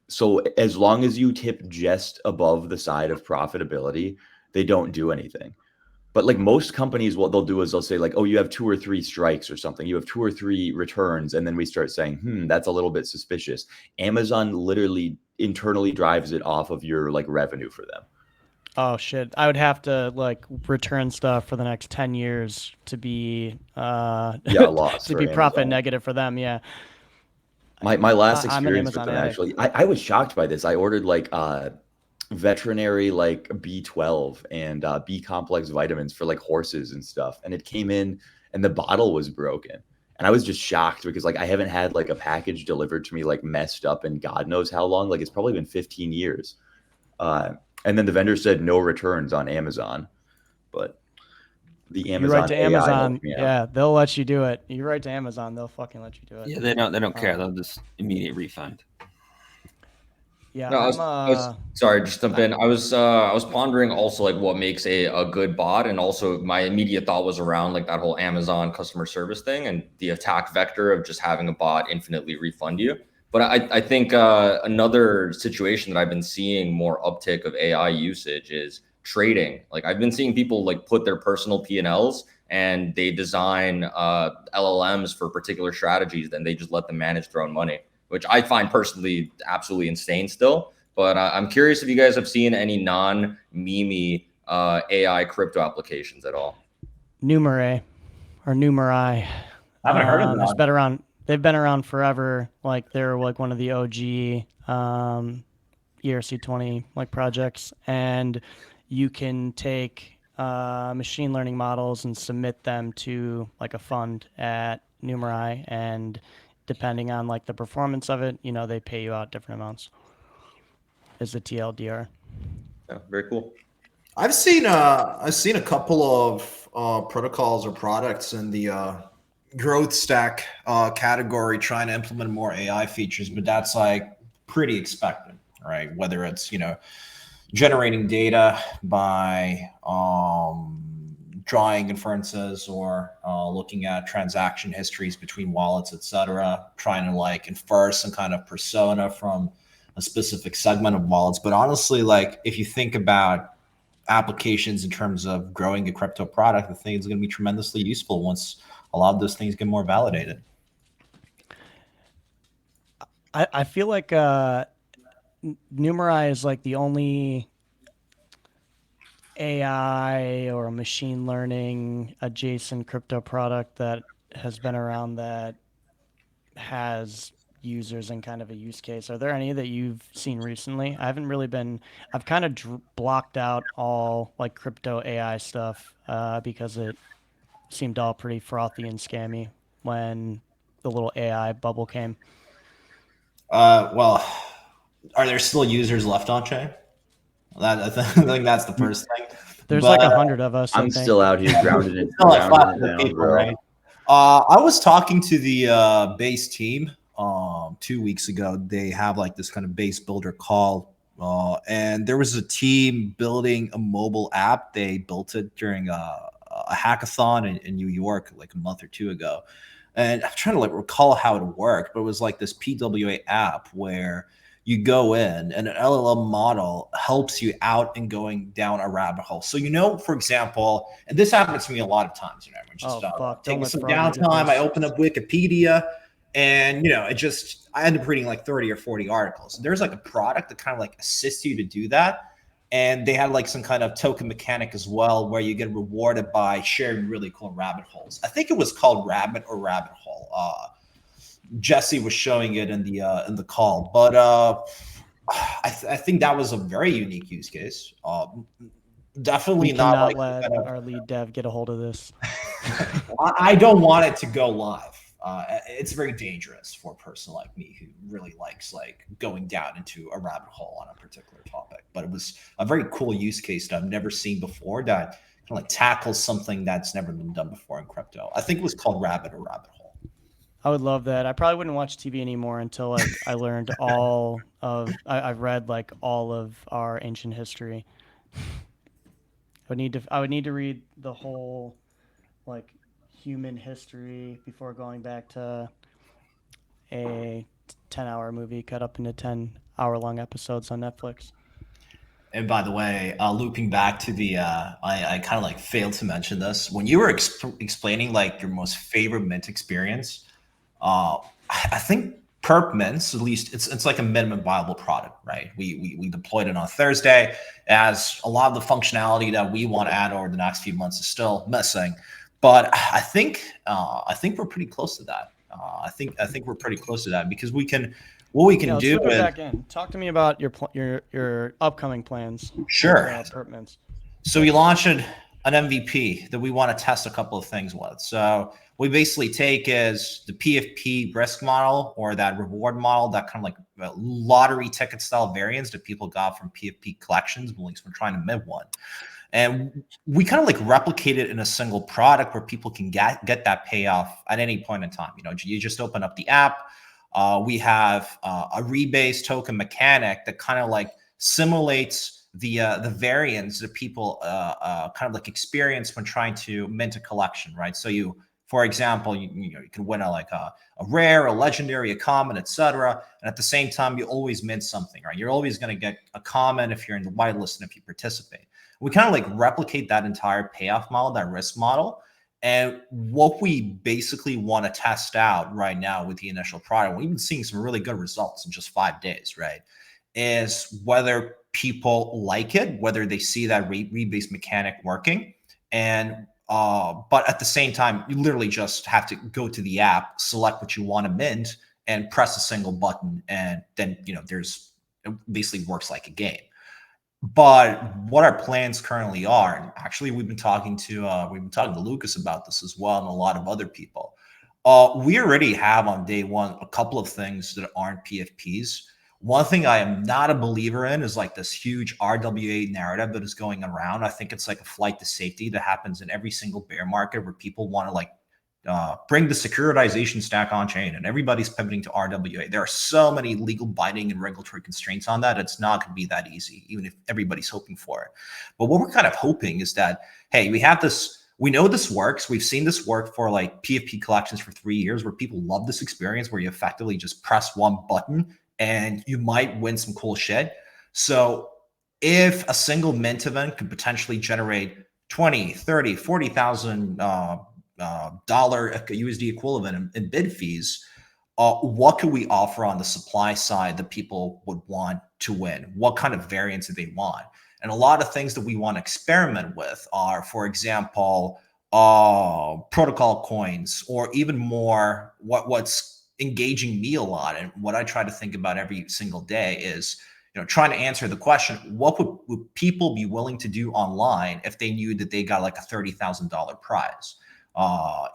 so as long as you tip just above the side of profitability, they don't do anything. But like most companies, what they'll do is they'll say like, oh, you have 2 or 3 strikes or something. You have 2 or 3 returns. And then we start saying, that's a little bit suspicious. Amazon literally internally drives it off of your like revenue for them. Oh shit! I would have to like return stuff for the next 10 years to be lost to be profit negative for them. Yeah. My last experience with them actually, I was shocked by this. I ordered like veterinary like B12 and B complex vitamins for like horses and stuff, and it came in and the bottle was broken. And I was just shocked because like I haven't had like a package delivered to me like messed up in God knows how long. Like it's probably been 15 years. And then the vendor said no returns on Amazon, but the Amazon. You write to Amazon, yeah, they'll let you do it. You write to Amazon, they'll fucking let you do it. Yeah, they don't care. They'll just immediate refund. Yeah, no, I was sorry, just jump in. I was pondering also like what makes a good bot, and also my immediate thought was around like that whole Amazon customer service thing and the attack vector of just having a bot infinitely refund you. But I think another situation that I've been seeing more uptick of AI usage is trading. Like I've been seeing people like put their personal P&Ls and they design LLMs for particular strategies, then they just let them manage their own money, which I find personally absolutely insane still. But I'm curious if you guys have seen any non-memey AI crypto applications at all. Numeri or Numeri. I haven't heard of that. It's been around. They've been around forever. Like they're like one of the OG ERC20 like projects, and you can take machine learning models and submit them to like a fund at Numeri, and depending on like the performance of it, they pay you out different amounts. Is the TLDR. Yeah, very cool. I've seen a couple of protocols or products in the growth stack category trying to implement more AI features, but that's like pretty expected, right? Whether it's generating data by drawing inferences or looking at transaction histories between wallets, etc., trying to like infer some kind of persona from a specific segment of wallets. But honestly, like if you think about applications in terms of growing a crypto product, I think it's going to be tremendously useful once a lot of those things get more validated. I feel like Numeri is like the only AI or a machine learning adjacent crypto product that has been around that has users in kind of a use case. Are there any that you've seen recently? I haven't really been. I've kind of blocked out all like crypto AI stuff because it seemed all pretty frothy and scammy when the little AI bubble came. Well, are there still users left on chain? I think that's the first thing. There's like 100 of us. I'm still out here grounded in still like grounded 500 down, people, bro. right? I was talking to the base team 2 weeks ago. They have like this kind of base builder call, and there was a team building a mobile app. They built it during a hackathon in New York like a month or two ago. And I'm trying to like recall how it worked, but it was like this PWA app where you go in and an LLM model helps you out in going down a rabbit hole. So, for example, and this happens to me a lot of times, I'm just taking some downtime. I open up Wikipedia and, I end up reading like 30 or 40 articles. There's like a product that kind of like assists you to do that. And they had like some kind of token mechanic as well, where you get rewarded by sharing really cool rabbit holes. I think it was called Rabbit or Rabbit Hole. Jesse was showing it in the call, but I think that was a very unique use case. Definitely not like let our lead dev get a hold of this. I don't want it to go live. It's very dangerous for a person like me who really likes like going down into a rabbit hole on a particular topic. But it was a very cool use case that I've never seen before that kind of like tackles something that's never been done before in crypto. I think it was called Rabbit or Rabbit Hole. I would love that. I probably wouldn't watch TV anymore until like I learned I've read like all of our ancient history. I would need to read the whole like human history before going back to a 10-hour movie cut up into 10-hour-long episodes on Netflix. And by the way, looping back to the, I kind of like failed to mention this when you were explaining like your most favorite mint experience. I think Perp Mints, at least it's like a minimum viable product, right? We deployed it on Thursday, as a lot of the functionality that we want to add over the next few months is still missing. But I think we're pretty close to that. I think we're pretty close to that because what we can do is back in. Talk to me about your upcoming plans. Sure. Perp Mints. So we launched an MVP that we want to test a couple of things with. So we basically take is the PFP risk model or that reward model, that kind of like lottery ticket style variants that people got from PFP collections. We're trying to mint one. And we kind of like replicate it in a single product where people can get that payoff at any point in time. You just open up the app. We have a rebase token mechanic that kind of like simulates the variance that people kind of like experience when trying to mint a collection, right? So you For example, you can win a rare, a legendary, a common, etc. And at the same time, you always mint something, right? You're always going to get a common if you're in the whitelist and if you participate. We kind of like replicate that entire payoff model, that risk model. And what we basically want to test out right now with the initial product, we've been seeing some really good results in just 5 days, right? Is whether people like it, whether they see that rebase mechanic working. And but at the same time, you literally just have to go to the app, select what you want to mint, and press a single button, and then there's it basically works like a game. But what our plans currently are, and actually we've been talking to Lukas about this as well, and a lot of other people. We already have on day one a couple of things that aren't PFPs. One thing I am not a believer in is like this huge RWA narrative that is going around. I think it's like a flight to safety that happens in every single bear market where people want to like bring the securitization stack on chain and everybody's pivoting to RWA. There are so many legal binding and regulatory constraints on that. It's not going to be that easy, even if everybody's hoping for it. But what we're kind of hoping is that, hey, we have this, we know this works. We've seen this work for like PFP collections for 3 years where people love this experience where you effectively just press one button and you might win some cool shit. So if a single mint event could potentially generate 20, 30, 40,000 dollar USD equivalent in bid fees, what could we offer on the supply side that people would want to win? What kind of variants do they want? And a lot of things that we want to experiment with are, for example, protocol coins, or even more what's engaging me a lot, and what I try to think about every single day is, trying to answer the question, what would people be willing to do online if they knew that they got like a $30,000 prize?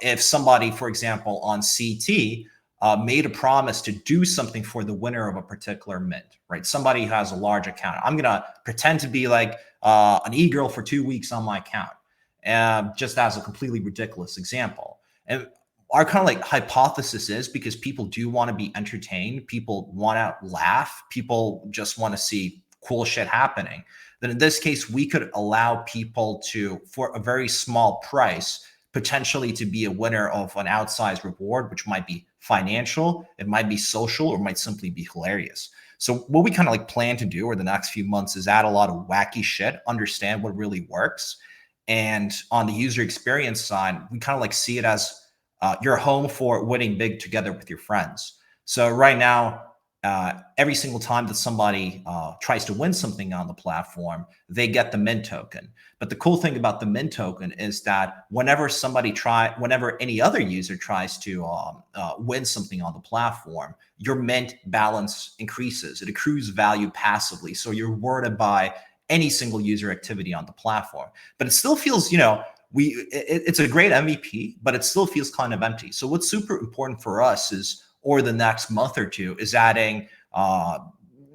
If somebody, for example, on CT made a promise to do something for the winner of a particular mint, right? Somebody who has a large account. I'm going to pretend to be like an e-girl for 2 weeks on my account, just as a completely ridiculous example. And our kind of like hypothesis is, because people do want to be entertained, people want to laugh, people just want to see cool shit happening, then in this case, we could allow people to, for a very small price, potentially to be a winner of an outsized reward, which might be financial, it might be social, or might simply be hilarious. So what we kind of like plan to do over the next few months is add a lot of wacky shit, understand what really works. And on the user experience side, we kind of like see it as your home for winning big together with your friends. So right now, every single time that somebody tries to win something on the platform, they get the mint token. But the cool thing about the mint token is that whenever any other user tries to win something on the platform, your mint balance increases. It accrues value passively. So you're rewarded by any single user activity on the platform. But it still feels, it's a great MVP, but it still feels kind of empty. So what's super important for us is, or the next month or two, is adding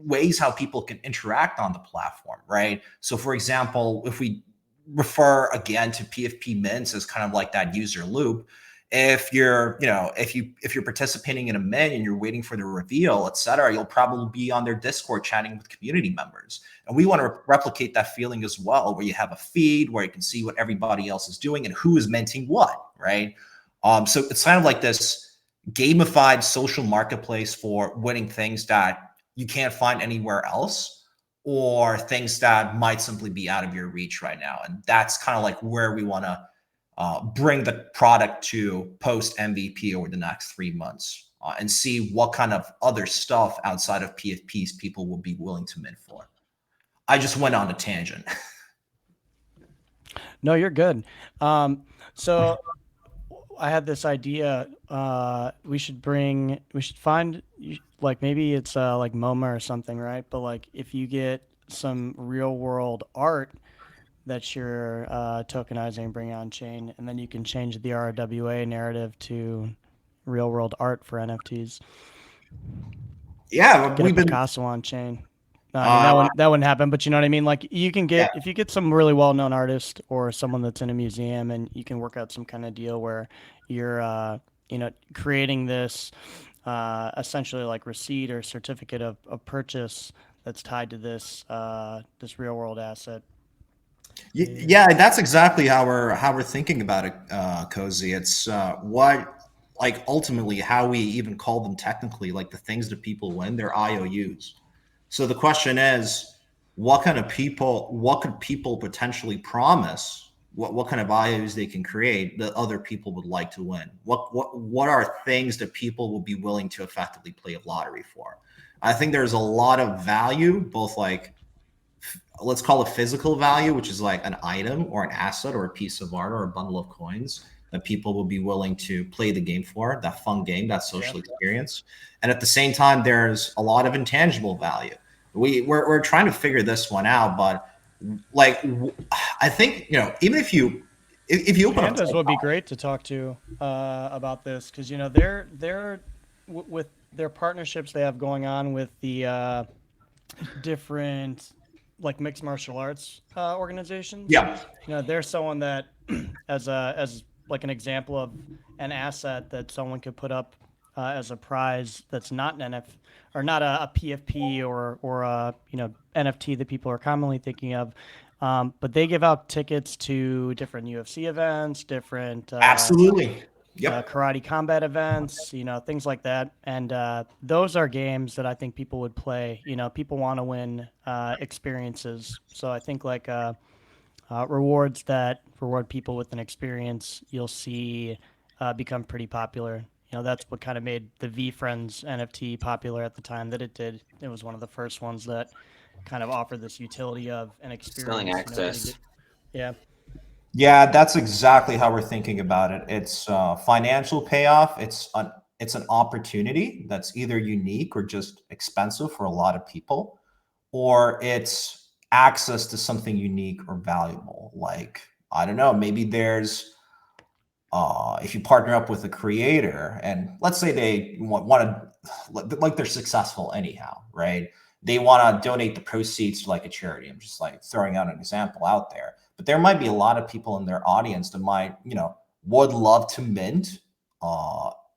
ways how people can interact on the platform, right? So for example, if we refer again to PFP mints as kind of like that user loop, if you're participating in a mint and you're waiting for the reveal, et cetera, you'll probably be on their Discord chatting with community members. And we want to replicate that feeling as well, where you have a feed where you can see what everybody else is doing and who is minting what, right? So it's kind of like this gamified social marketplace for winning things that you can't find anywhere else, or things that might simply be out of your reach right now. And that's kind of like where we want to bring the product to post MVP over the next 3 months, and see what kind of other stuff outside of PFPs people will be willing to mint for. I just went on a tangent. No, you're good. So I had this idea. We should find, like, maybe it's like MoMA or something, right? But like, if you get some real world art that you're tokenizing and bringing on chain, and then you can change the RWA narrative to real world art for NFTs. Yeah, get a Picasso on chain. I mean, that wouldn't happen, but you know what I mean? Like, you can get, if you get some really well-known artist or someone that's in a museum, and you can work out some kind of deal where you're, creating this essentially like receipt or certificate of purchase that's tied to this, this real-world asset. Yeah, that's exactly how we're thinking about it, Cozy. It's like ultimately how we even call them technically, like the things that people win, they're IOUs. So the question is, what could people potentially promise? What kind of IOUs they can create that other people would like to win? What are things that people will be willing to effectively play a lottery for? I think there's a lot of value, both like let's call it physical value, which is like an item or an asset or a piece of art or a bundle of coins that people will be willing to play the game for, that fun game, that social experience. And at the same time, there's a lot of intangible value. We're trying to figure this one out, but like I think, you know, even if you open up Pandas would be great to talk to about this, because, you know, they're with their partnerships they have going on with the different like mixed martial arts organizations. Yeah. You know, they're someone that as like an example of an asset that someone could put up as a prize that's not an NF or not a PFP or a, you know, NFT that people are commonly thinking of. But they give out tickets to different UFC events, different absolutely. Yep. Karate combat events, you know, things like that. And those are games that I think people would play. You know, people want to win experiences. So I think like rewards that reward people with an experience, you'll see become pretty popular. You know, that's what kind of made the VFriends NFT popular at the time that it did. It was one of the first ones that kind of offered this utility of an experience. Selling access. Yeah. Yeah, that's exactly how we're thinking about it. It's financial payoff. It's an opportunity that's either unique or just expensive for a lot of people, or it's access to something unique or valuable. Like, I don't know, maybe there's if you partner up with a creator and let's say they want to, like they're successful anyhow, right? They want to donate the proceeds to like a charity. I'm just like throwing out an example out there. But there might be a lot of people in their audience that might, you know, would love to mint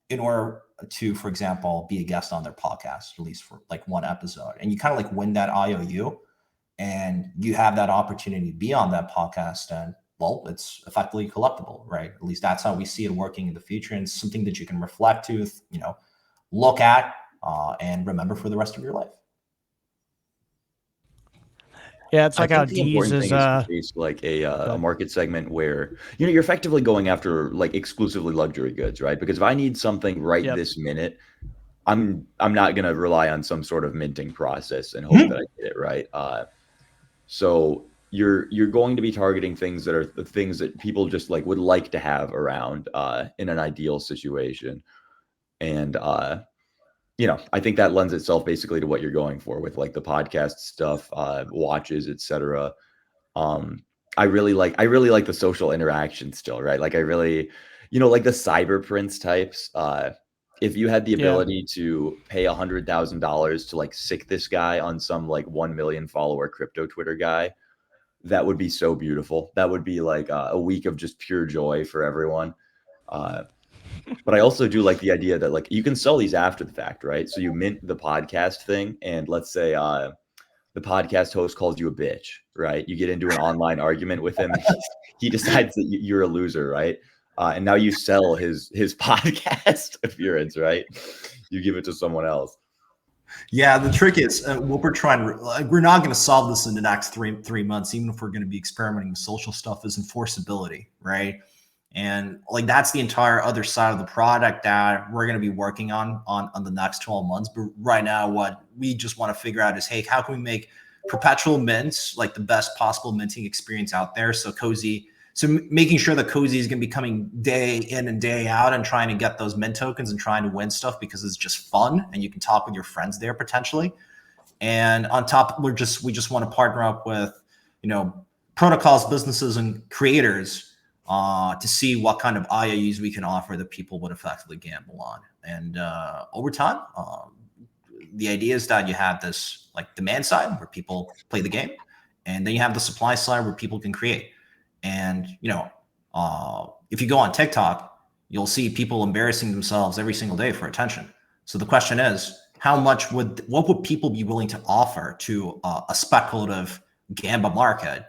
in order to, for example, be a guest on their podcast, at least for like one episode. And you kind of like win that IOU and you have that opportunity to be on that podcast. And well, it's effectively collectible, right? At least that's how we see it working in the future. And it's something that you can reflect to, you know, look at and remember for the rest of your life. Yeah, it's like how the D's important is thing is to face like a market segment where, you know, you're effectively going after like exclusively luxury goods, right? Because if I need something right this minute, I'm not going to rely on some sort of minting process and hope that I get it right. So you're going to be targeting things that are the things that people just like would like to have around in an ideal situation. And you know, I think that lends itself basically to what you're going for with like the podcast stuff, watches, etc. I really like the social interaction still, right? Like I really, you know, like the cyber prince types. If you had the ability to pay $100,000 to like sick this guy on some like 1 million follower crypto Twitter guy, that would be so beautiful. That would be like a week of just pure joy for everyone. But I also do like the idea that like you can sell these after the fact, right? So you mint the podcast thing, and let's say the podcast host calls you a bitch, right? You get into an online argument with him. He decides that you're a loser, right? And now you sell his podcast appearance, right? You give it to someone else. Yeah, the trick is what we're trying to. Like, we're not going to solve this in the next three months, even if we're going to be experimenting with social stuff. Is enforceability, right? And like that's the entire other side of the product that we're going to be working on the next 12 months. But right now, what we just want to figure out is, hey, how can we make perpetual mints like the best possible minting experience out there? So making sure that Cozy is going to be coming day in and day out and trying to get those mint tokens and trying to win stuff because it's just fun and you can talk with your friends there potentially. And on top, we just want to partner up with, you know, protocols, businesses, and creators to see what kind of IOUs we can offer that people would effectively gamble on. And over time, the idea is that you have this like demand side where people play the game, and then you have the supply side where people can create. And, you know, if you go on TikTok, you'll see people embarrassing themselves every single day for attention. So the question is, what would people be willing to offer to a speculative gamba market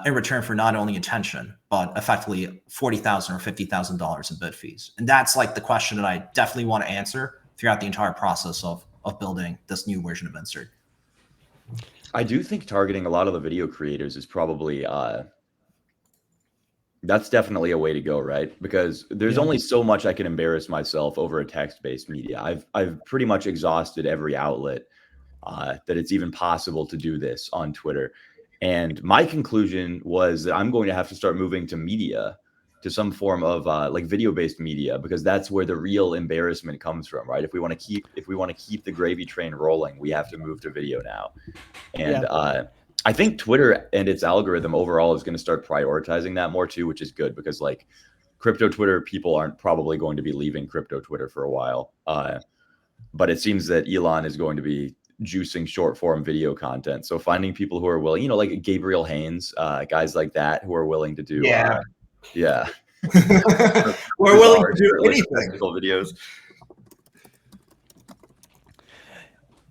in return for not only attention, but effectively $40,000 or $50,000 in bid fees. And that's like the question that I definitely want to answer throughout the entire process of building this new version of Insrt. I do think targeting a lot of the video creators is probably that's definitely a way to go, right? Because there's only so much I can embarrass myself over a text-based media. I've pretty much exhausted every outlet that it's even possible to do this on Twitter. And my conclusion was that I'm going to have to start moving to media, to some form of like video-based media, because that's where the real embarrassment comes from, right? If we want to keep the gravy train rolling, we have to move to video now. And I think Twitter and its algorithm overall is going to start prioritizing that more too, which is good, because like crypto Twitter people aren't probably going to be leaving crypto Twitter for a while. But it seems that Elon is going to be juicing short form video content. So finding people who are willing, like Gabriel Haynes, guys like that who are willing to do, we're willing to do anything. Videos.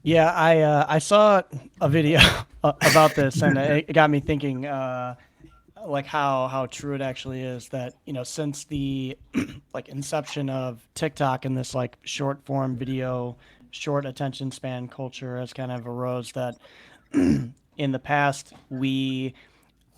Yeah, I saw a video about this, and it got me thinking, like how true it actually is that, since the like inception of TikTok and this like short form video, short attention span culture has kind of arose, that in the past we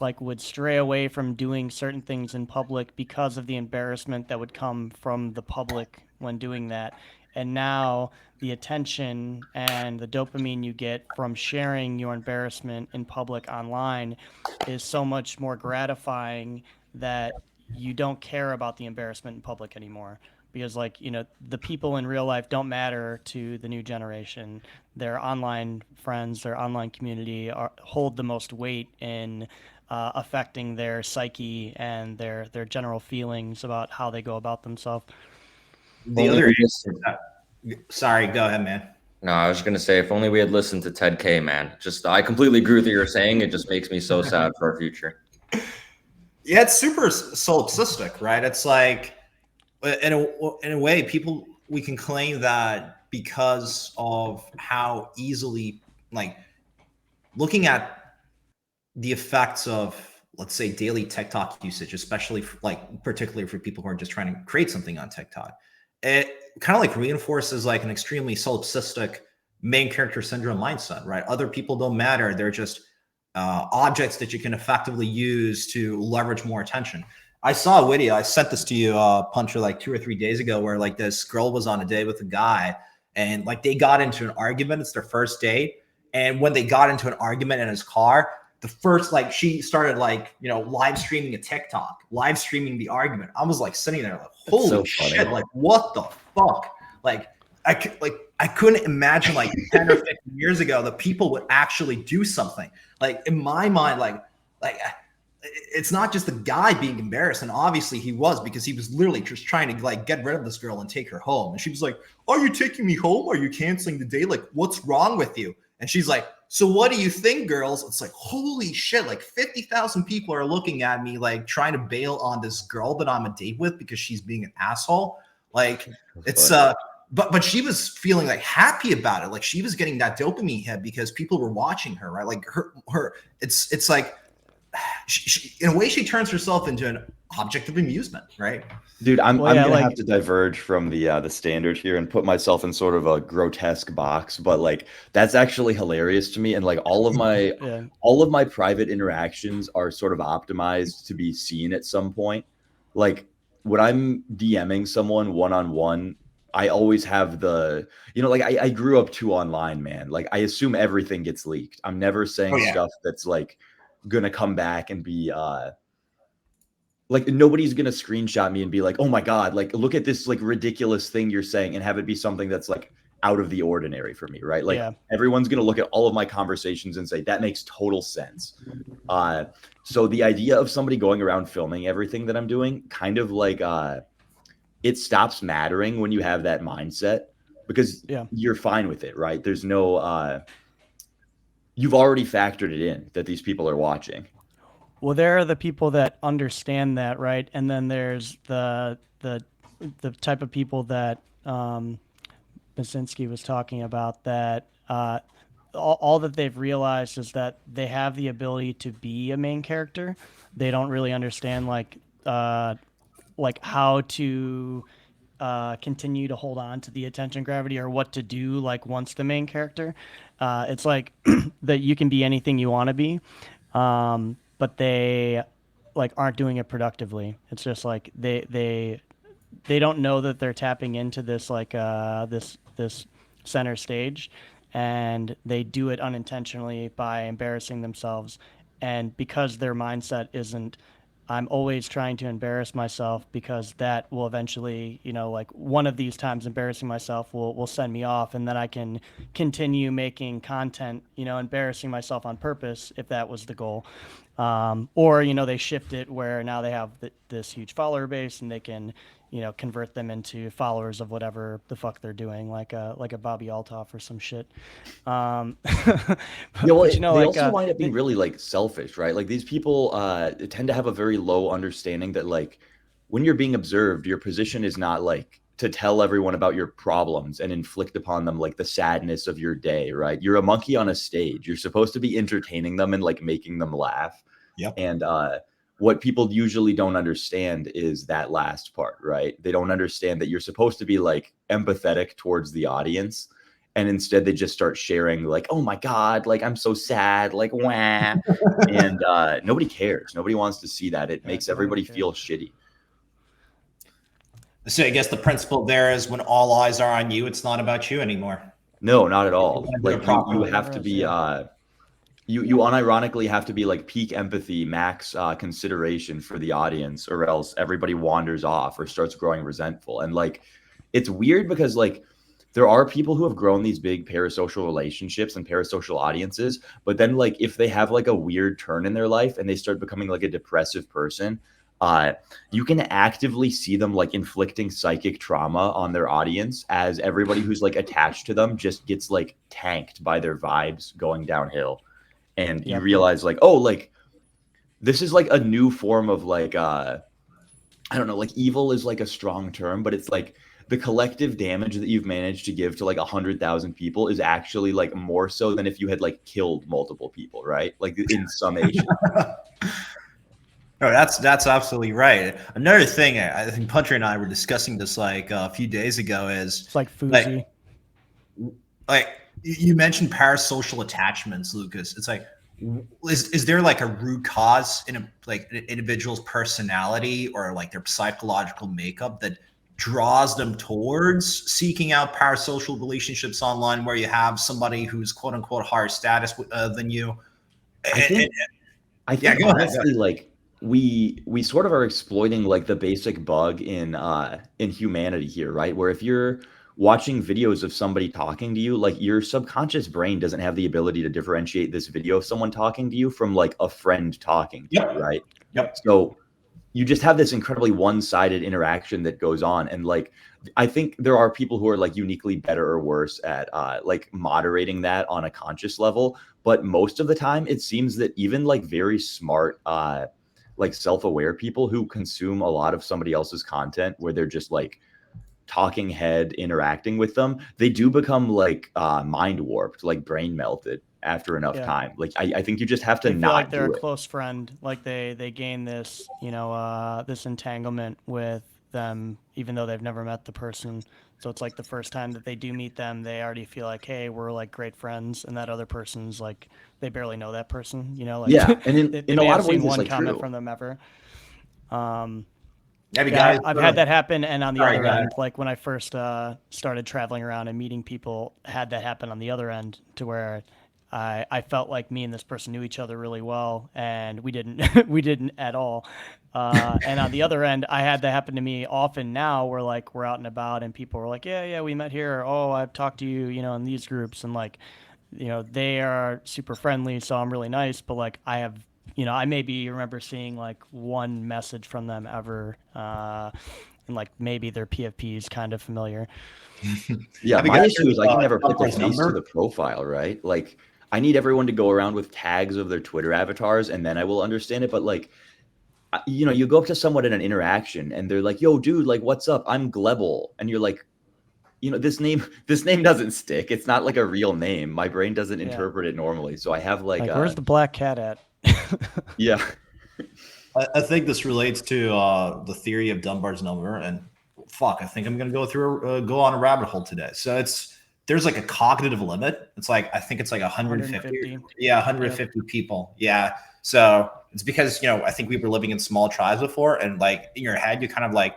like would stray away from doing certain things in public because of the embarrassment that would come from the public when doing that. And now the attention and the dopamine you get from sharing your embarrassment in public online is so much more gratifying that you don't care about the embarrassment in public anymore. Because the people in real life don't matter to the new generation. Their online friends, their online community hold the most weight in affecting their psyche and their general feelings about how they go about themselves. The other sorry, go ahead, man. No, I was going to say, if only we had listened to Ted K, man. I completely agree with what you're saying. It just makes me so sad for our future. Yeah, it's super solipsistic, right? It's like, in a way, we can claim that because of how easily, like, looking at the effects of, let's say, daily TikTok usage, especially particularly for people who are just trying to create something on TikTok, it kind of like reinforces like an extremely solipsistic main character syndrome mindset, right? Other people don't matter. They're just objects that you can effectively use to leverage more attention. I saw a video. I sent this to you, Punter, like 2 or 3 days ago, where like this girl was on a date with a guy, and like they got into an argument. It's their first date, and when they got into an argument in his car, the first she started live streaming a TikTok, live streaming the argument. I was like sitting there like, holy shit, like what the fuck? I couldn't imagine 10 or 15 years ago that people would actually do something. Like in my mind, like it's not just the guy being embarrassed, and obviously he was, because he was literally just trying to get rid of this girl and take her home. And she was like, "Are you taking me home? Are you canceling the date? Like, what's wrong with you?" And she's like, "So what do you think, girls?" It's like, holy shit, 50,000 people are looking at me trying to bail on this girl that I'm a date with because she's being an asshole. It's but she was feeling happy about it. She was getting that dopamine hit because people were watching her, right? It's like she, in a way, she turns herself into an object of amusement, right? Dude, I'm gonna have to diverge from the standard here and put myself in sort of a grotesque box, but that's actually hilarious to me. And all of my all of my private interactions are sort of optimized to be seen at some point. When I'm DMing someone one-on-one, I always have the, I grew up too online, man. I assume everything gets leaked. I'm never saying stuff that's gonna come back and be nobody's gonna screenshot me and be like, "Oh my god, look at this ridiculous thing you're saying," and have it be something that's out of the ordinary for me, right? Everyone's gonna look at all of my conversations and say that makes total sense. So the idea of somebody going around filming everything that I'm doing kind of it stops mattering when you have that mindset, because you're fine with it, right? There's no you've already factored it in that these people are watching. Well, there are the people that understand that, right? And then there's the type of people that lzMinsky was talking about, that all that they've realized is that they have the ability to be a main character. They don't really understand like how to continue to hold on to the attention gravity or what to do like once the main character. It's like that you can be anything you want to be, but they like aren't doing it productively. It's just like they don't know that they're tapping into this like this center stage, and they do it unintentionally by embarrassing themselves. And because their mindset isn't, I'm always trying to embarrass myself because that will eventually, like one of these times embarrassing myself will send me off, and then I can continue making content, embarrassing myself on purpose if that was the goal. Or, they shift it where now they have this huge follower base and they can, convert them into followers of whatever the fuck they're doing, like a Bobby Altoff or some shit. They also wind up being really like selfish, right? Like these people tend to have a very low understanding that like when you're being observed, your position is not like to tell everyone about your problems and inflict upon them like the sadness of your day, right? You're a monkey on a stage. You're supposed to be entertaining them and like making them laugh. Yep. And what people usually don't understand is that last part, right? They don't understand that you're supposed to be like empathetic towards the audience. And instead they just start sharing like, oh my God, like I'm so sad, like wah. And nobody cares. Nobody wants to see that. It makes everybody feel shitty. So I guess the principle there is when all eyes are on you, it's not about you anymore. No, not at all. Like you have to be you unironically have to be like peak empathy, max consideration for the audience, or else everybody wanders off or starts growing resentful. And like it's weird because like there are people who have grown these big parasocial relationships and parasocial audiences, but then like if they have like a weird turn in their life and they start becoming like a depressive person, you can actively see them like inflicting psychic trauma on their audience as everybody who's like attached to them just gets like tanked by their vibes going downhill. And you realize like, oh, like this is like a new form of like, I don't know, like evil is like a strong term, but it's like the collective damage that you've managed to give to like 100,000 people is actually like more so than if you had like killed multiple people, right? Like in summation. No, that's absolutely right. Another thing, I think Punter and I were discussing this like a few days ago is it's like Fuzi. Like you mentioned parasocial attachments, Lucas. It's like, is there like a root cause in an individual's personality or like their psychological makeup that draws them towards seeking out parasocial relationships online, where you have somebody who's quote unquote higher status than you? I think honestly, like we sort of are exploiting like the basic bug in humanity here, right? Where if you're watching videos of somebody talking to you, like your subconscious brain doesn't have the ability to differentiate this video of someone talking to you from like a friend talking to you, right? Yep. So you just have this incredibly one-sided interaction that goes on. And like, I think there are people who are like uniquely better or worse at like moderating that on a conscious level. But most of the time it seems that even like very smart, like self-aware people who consume a lot of somebody else's content where they're just like talking head interacting with them, they do become like mind warped, like brain melted after enough time. Like I think you just have to feel not like they're do a close friend, like they gain this this entanglement with them even though they've never met the person. So it's like the first time that they do meet them, they already feel like, hey, we're like great friends, and that other person's like they barely know that person, like and in a lot of ways one like comment true from them ever. I've had that happen, and on the other end, like when I first started traveling around and meeting people, had that happen on the other end, to where I felt like me and this person knew each other really well, and we didn't we didn't at all. And on the other end, I had that happen to me often now, where like we're out and about and people were like, yeah, we met here. Oh, I've talked to you, in these groups, and like, they are super friendly, so I'm really nice, but like I have, I maybe remember seeing like one message from them ever, and like maybe their PFP is kind of familiar. Yeah, my issue is I can never put the face to the profile, right? Like I need everyone to go around with tags of their Twitter avatars, and then I will understand it. But like, you go up to someone in an interaction, and they're like, "Yo, dude, like, what's up? I'm Glebble," and you're like, this name doesn't stick. It's not like a real name. My brain doesn't interpret it normally. So I have like where's the black cat at? Yeah. I think this relates to the theory of Dunbar's number, and I think I'm gonna go on a rabbit hole today. So there's like a cognitive limit. It's like I think it's like 150. Yeah, 150 people. Yeah. So it's because I think we were living in small tribes before, and like in your head, you kind of like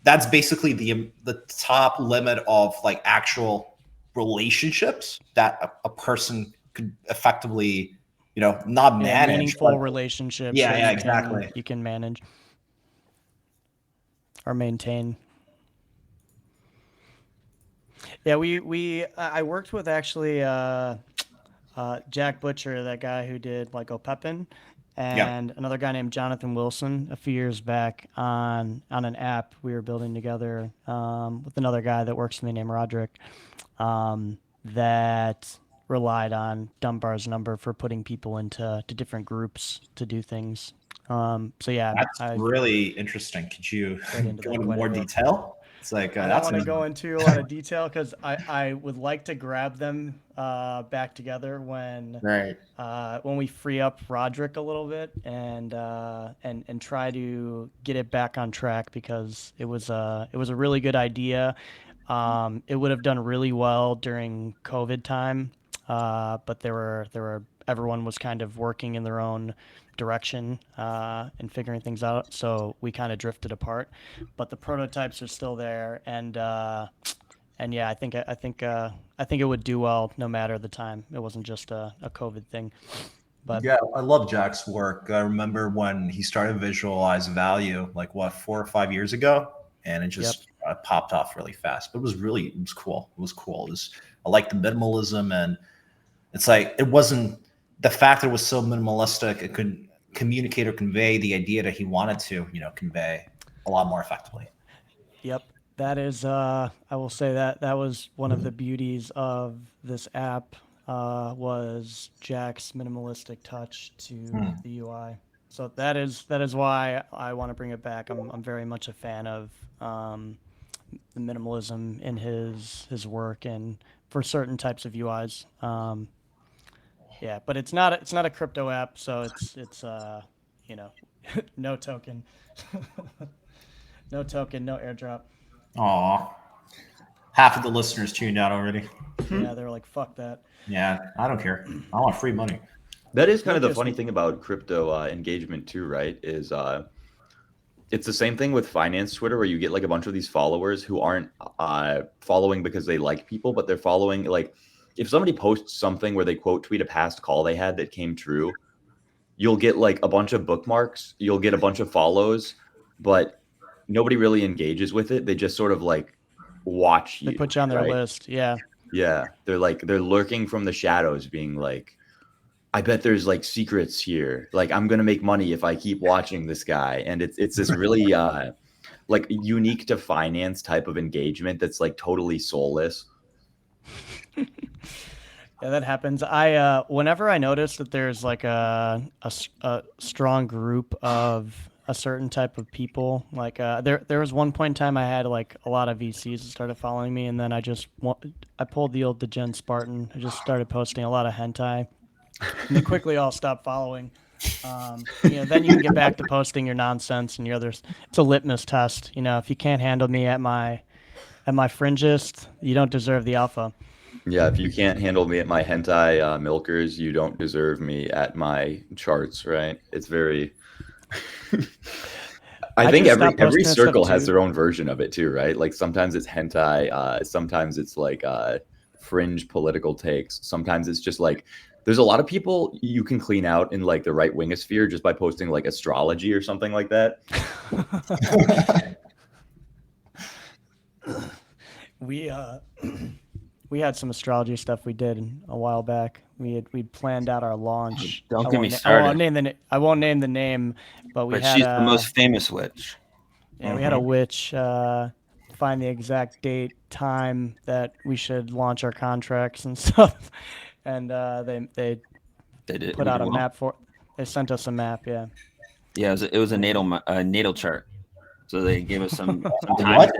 that's basically the top limit of like actual relationships that a person could effectively not manage. Meaningful relationships. Yeah, exactly. You can manage or maintain. Yeah, I worked with actually Jack Butcher, that guy who did like O'Pepin, and another guy named Jonathan Wilson a few years back on an app we were building together with another guy that works for me named Roderick that relied on Dunbar's number for putting people into different groups to do things. So yeah, that's really interesting. Could you go into more detail? It's like I don't want to go into a lot of detail because I would like to grab them back together when we free up Roderick a little bit and try to get it back on track, because it was a really good idea. It would have done really well during COVID time, but everyone was kind of working in their own direction and figuring things out, so we kind of drifted apart. But the prototypes are still there, and yeah, I think it would do well no matter the time. It wasn't just a COVID thing. But yeah, I love Jack's work. I remember when he started Visualize Value, like 4 or 5 years ago, and it just popped off really fast. But it was cool. It was cool. I like the minimalism, and it's like it wasn't the fact that it was so minimalistic. It could communicate or convey the idea that he wanted to, convey a lot more effectively. Yep, that is. I will say that was one of the beauties of this app. Was Jack's minimalistic touch to the UI. So that is why I want to bring it back. I'm very much a fan of the minimalism in his work and for certain types of UIs. Yeah, but it's not a crypto app, so it's no token, no token, no airdrop. Aw, half of the listeners tuned out already. Yeah, they're like, fuck that. Yeah, I don't care. I want free money. That is kind of the funny thing about crypto engagement too, right? Is it's the same thing with finance Twitter, where you get like a bunch of these followers who aren't following because they like people, but they're following like, if somebody posts something where they quote tweet a past call they had that came true, you'll get like a bunch of bookmarks, you'll get a bunch of follows, but nobody really engages with it. They just sort of like watch you. They put you on their list. Yeah. Yeah. They're lurking from the shadows, being like, I bet there's like secrets here. Like, I'm going to make money if I keep watching this guy. And it's this really like unique to finance type of engagement that's like totally soulless. Yeah, that happens. Whenever I notice that there's like a strong group of a certain type of people, like there was one point in time I had like a lot of VCs that started following me, and then I pulled the old Degen Spartan. I just started posting a lot of hentai, and they quickly all stopped following. Then you can get back to posting your nonsense and your others. It's a litmus test. If you can't handle me at my fringest, you don't deserve the alpha. Yeah, if you can't handle me at my hentai milkers, you don't deserve me at my charts, right? It's very... I think every circle has their own version of it too, right? Like sometimes it's hentai, sometimes it's like fringe political takes. Sometimes it's just like, there's a lot of people you can clean out in like the right wingosphere just by posting like astrology or something like that. We had some astrology stuff we did a while back. We'd planned out our launch. Don't get me started. I won't name the name, but she's the most famous witch. Yeah, we had a witch find the exact date, time that we should launch our contracts and stuff, and they put out a map for. They sent us a map. Yeah. Yeah, it was a natal chart. So they gave us some time.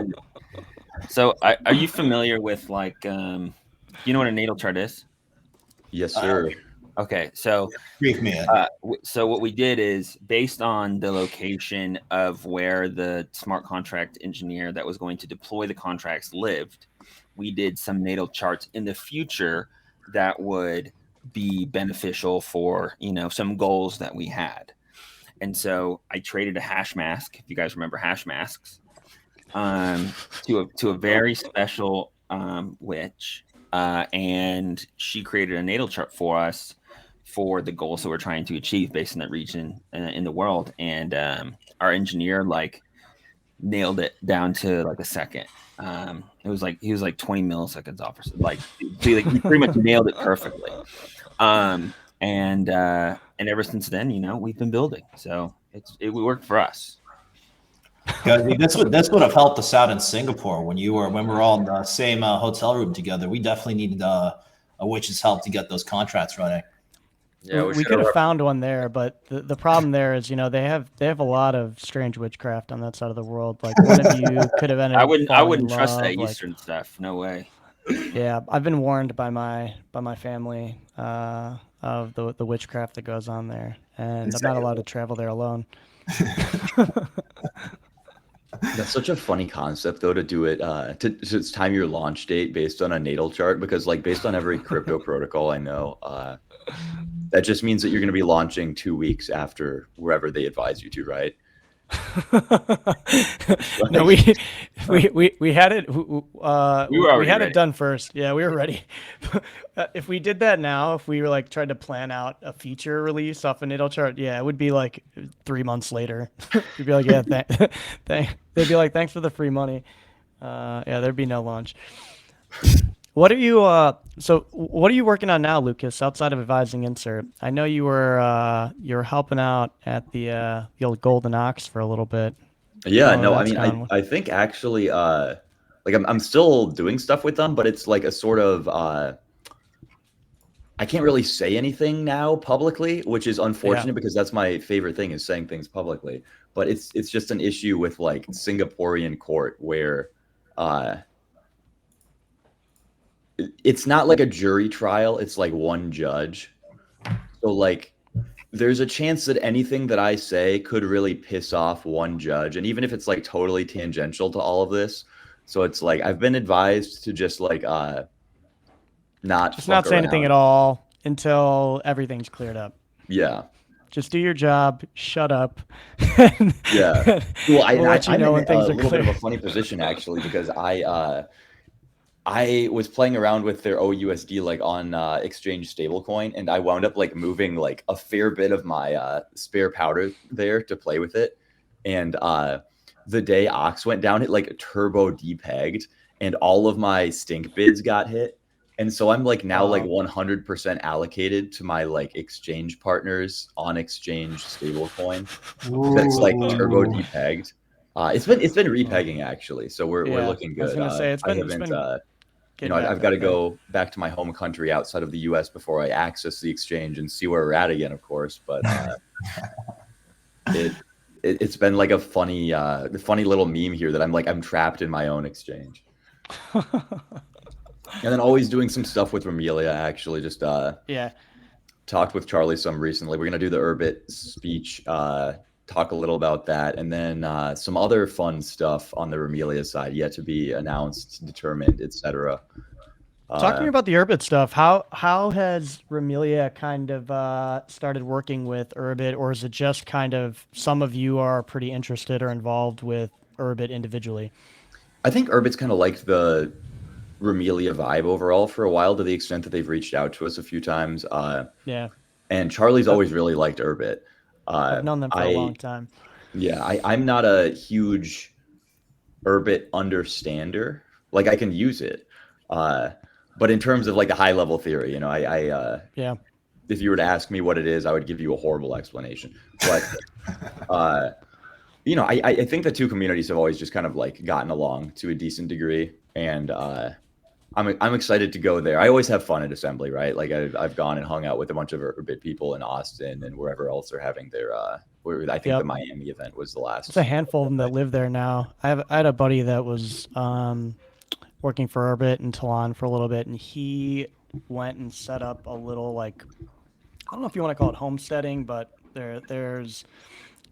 So are you familiar with like, you know what a natal chart is? Yes, sir. Okay, so Brief me in. so what we did is based on the location of where the smart contract engineer that was going to deploy the contracts lived, we did some natal charts in the future that would be beneficial for, you know, some goals that we had. And so I traded a hash mask, if you guys remember hash masks, to a very special witch, and she created a natal chart for us for the goals that we're trying to achieve based on that region in the world. And our engineer like nailed it down to like a second. It was like he was like 20 milliseconds off, or like he pretty much nailed it perfectly. And ever since then, you know, we've been building, so it worked for us. That's what have helped us out in Singapore when we were all in the same hotel room together. We definitely needed a witch's help to get those contracts running. Yeah, we could have found one there, but the problem there is, you know, they have a lot of strange witchcraft on that side of the world. Like one of you could have ended. I wouldn't trust that Eastern stuff. No way. Yeah, I've been warned by my family of the witchcraft that goes on there, and I'm not allowed to travel there alone. That's such a funny concept, though, to do it to time your launch date based on a natal chart, because like based on every crypto protocol I know, that just means that you're going to be launching 2 weeks after wherever they advise you to, right? No, we had it. We had it done first. Yeah, we were ready. If we did that now, if we were like tried to plan out a feature release off a natal chart, yeah, it would be like 3 months later. You'd be like, yeah, they'd be like, thanks for the free money. Yeah, there'd be no launch. What are you what are you working on now, Lukas, outside of advising Insrt? I know you were helping out at the old Golden Ox for a little bit. Yeah, no, I mean, I think actually like I'm still doing stuff with them, but it's like a sort of I can't really say anything now publicly, which is unfortunate because that's my favorite thing, is saying things publicly. But it's just an issue with like Singaporean court where it's not like a jury trial, it's like one judge. So like there's a chance that anything that I say could really piss off one judge, and even if it's like totally tangential to all of this. So it's like I've been advised to just like not say anything at all until everything's cleared up. Yeah. Just do your job, shut up. Yeah. Well, I'm in a little bit of a funny position actually, because I was playing around with their OUSD like on exchange stablecoin, and I wound up like moving like a fair bit of my spare powder there to play with it. And the day Ox went down, it like turbo depegged, and all of my stink bids got hit. And so I'm like now like 100% allocated to my like exchange partners on exchange stablecoin. That's like turbo depegged. It's been repegging actually, so we're looking good. I was gonna say you know, I've got to go back to my home country outside of the U.S. before I access the exchange and see where we're at again, of course. But it's been like a funny little meme here that I'm trapped in my own exchange. And then always doing some stuff with Remilia, actually. Just talked with Charlie some recently. We're gonna do the Urbit speech, talk a little about that, and then some other fun stuff on the Remilia side yet to be announced, determined, etc. Talking about the Urbit stuff, how has Remilia kind of started working with Urbit, or is it just kind of some of you are pretty interested or involved with Urbit individually? I think Urbit's kind of liked the Remilia vibe overall for a while, to the extent that they've reached out to us a few times. And Charlie's always really liked Urbit. I've known them for a long time. Yeah, I'm not a huge Urbit understander. Like I can use it, but in terms of like the high level theory, you know, if you were to ask me what it is, I would give you a horrible explanation. But you know, I think the two communities have always just kind of like gotten along to a decent degree, and I'm excited to go there. I always have fun at Assembly, right? Like I've gone and hung out with a bunch of Urbit people in Austin and wherever else they're having their I think the Miami event was the last. It's a handful of them that live there now. I had a buddy that was working for Urbit in Toulon for a little bit, and he went and set up a little, like, I don't know if you want to call it homesteading, but there's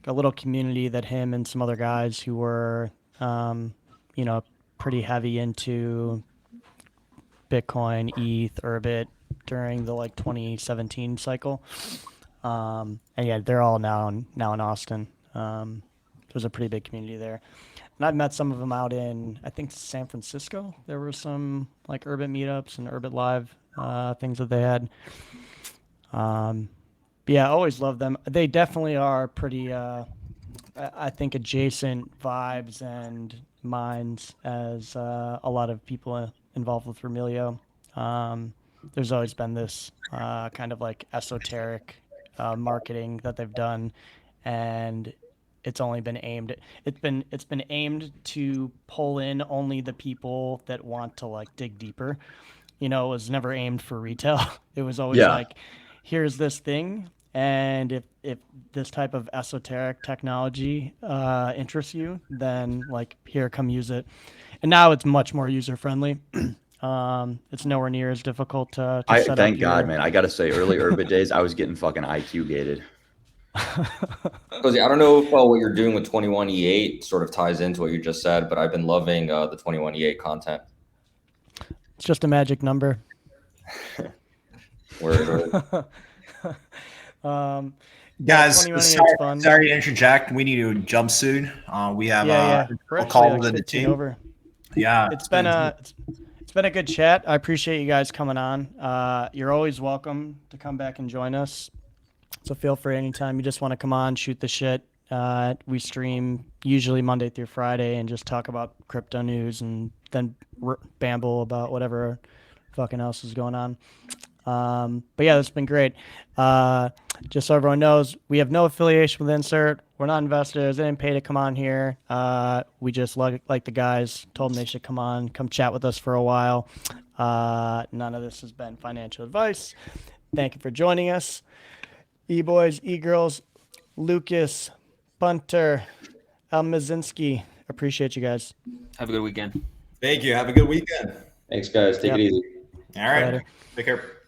a little community that him and some other guys who were you know, pretty heavy into Bitcoin, ETH, Urbit during the like 2017 cycle. And yeah, they're all now in Austin. There's a pretty big community there. And I've met some of them out in, I think, San Francisco. There were some like Urbit meetups and Urbit Live things that they had. But yeah, I always love them. They definitely are pretty, I think, adjacent vibes and minds as a lot of people involved with Remilio. There's always been this kind of like esoteric marketing that they've done, and it's only been aimed. It's been aimed to pull in only the people that want to like dig deeper. You know, it was never aimed for retail. It was always like, here's this thing, and if this type of esoteric technology interests you, then like here, come use it. And now it's much more user friendly. It's nowhere near as difficult to set up. Thank God, man. I gotta say, early Urbit days, I was getting fucking IQ gated. Cozy, I don't know if what you're doing with 21E8 sort of ties into what you just said, but I've been loving the 21E8 content. It's just a magic number. Word. Guys, sorry to interject. We need to jump soon. We have a call with the team. Over. Yeah, it's been a good chat. I appreciate you guys coming on. You're always welcome to come back and join us. So feel free anytime you just want to come on, shoot the shit. We stream usually Monday through Friday and just talk about crypto news and then bamble about whatever fucking else is going on. But yeah, that's been great. Just so everyone knows, we have no affiliation with Insrt. We're not investors. They didn't pay to come on here. We just like the guys, told them they should come chat with us for a while. None of this has been financial advice. Thank you for joining us. E-boys, E-girls, Lukas, Punter, lzMinsky. Appreciate you guys. Have a good weekend. Thank you. Have a good weekend. Thanks, guys. Take it easy. All right. Take care.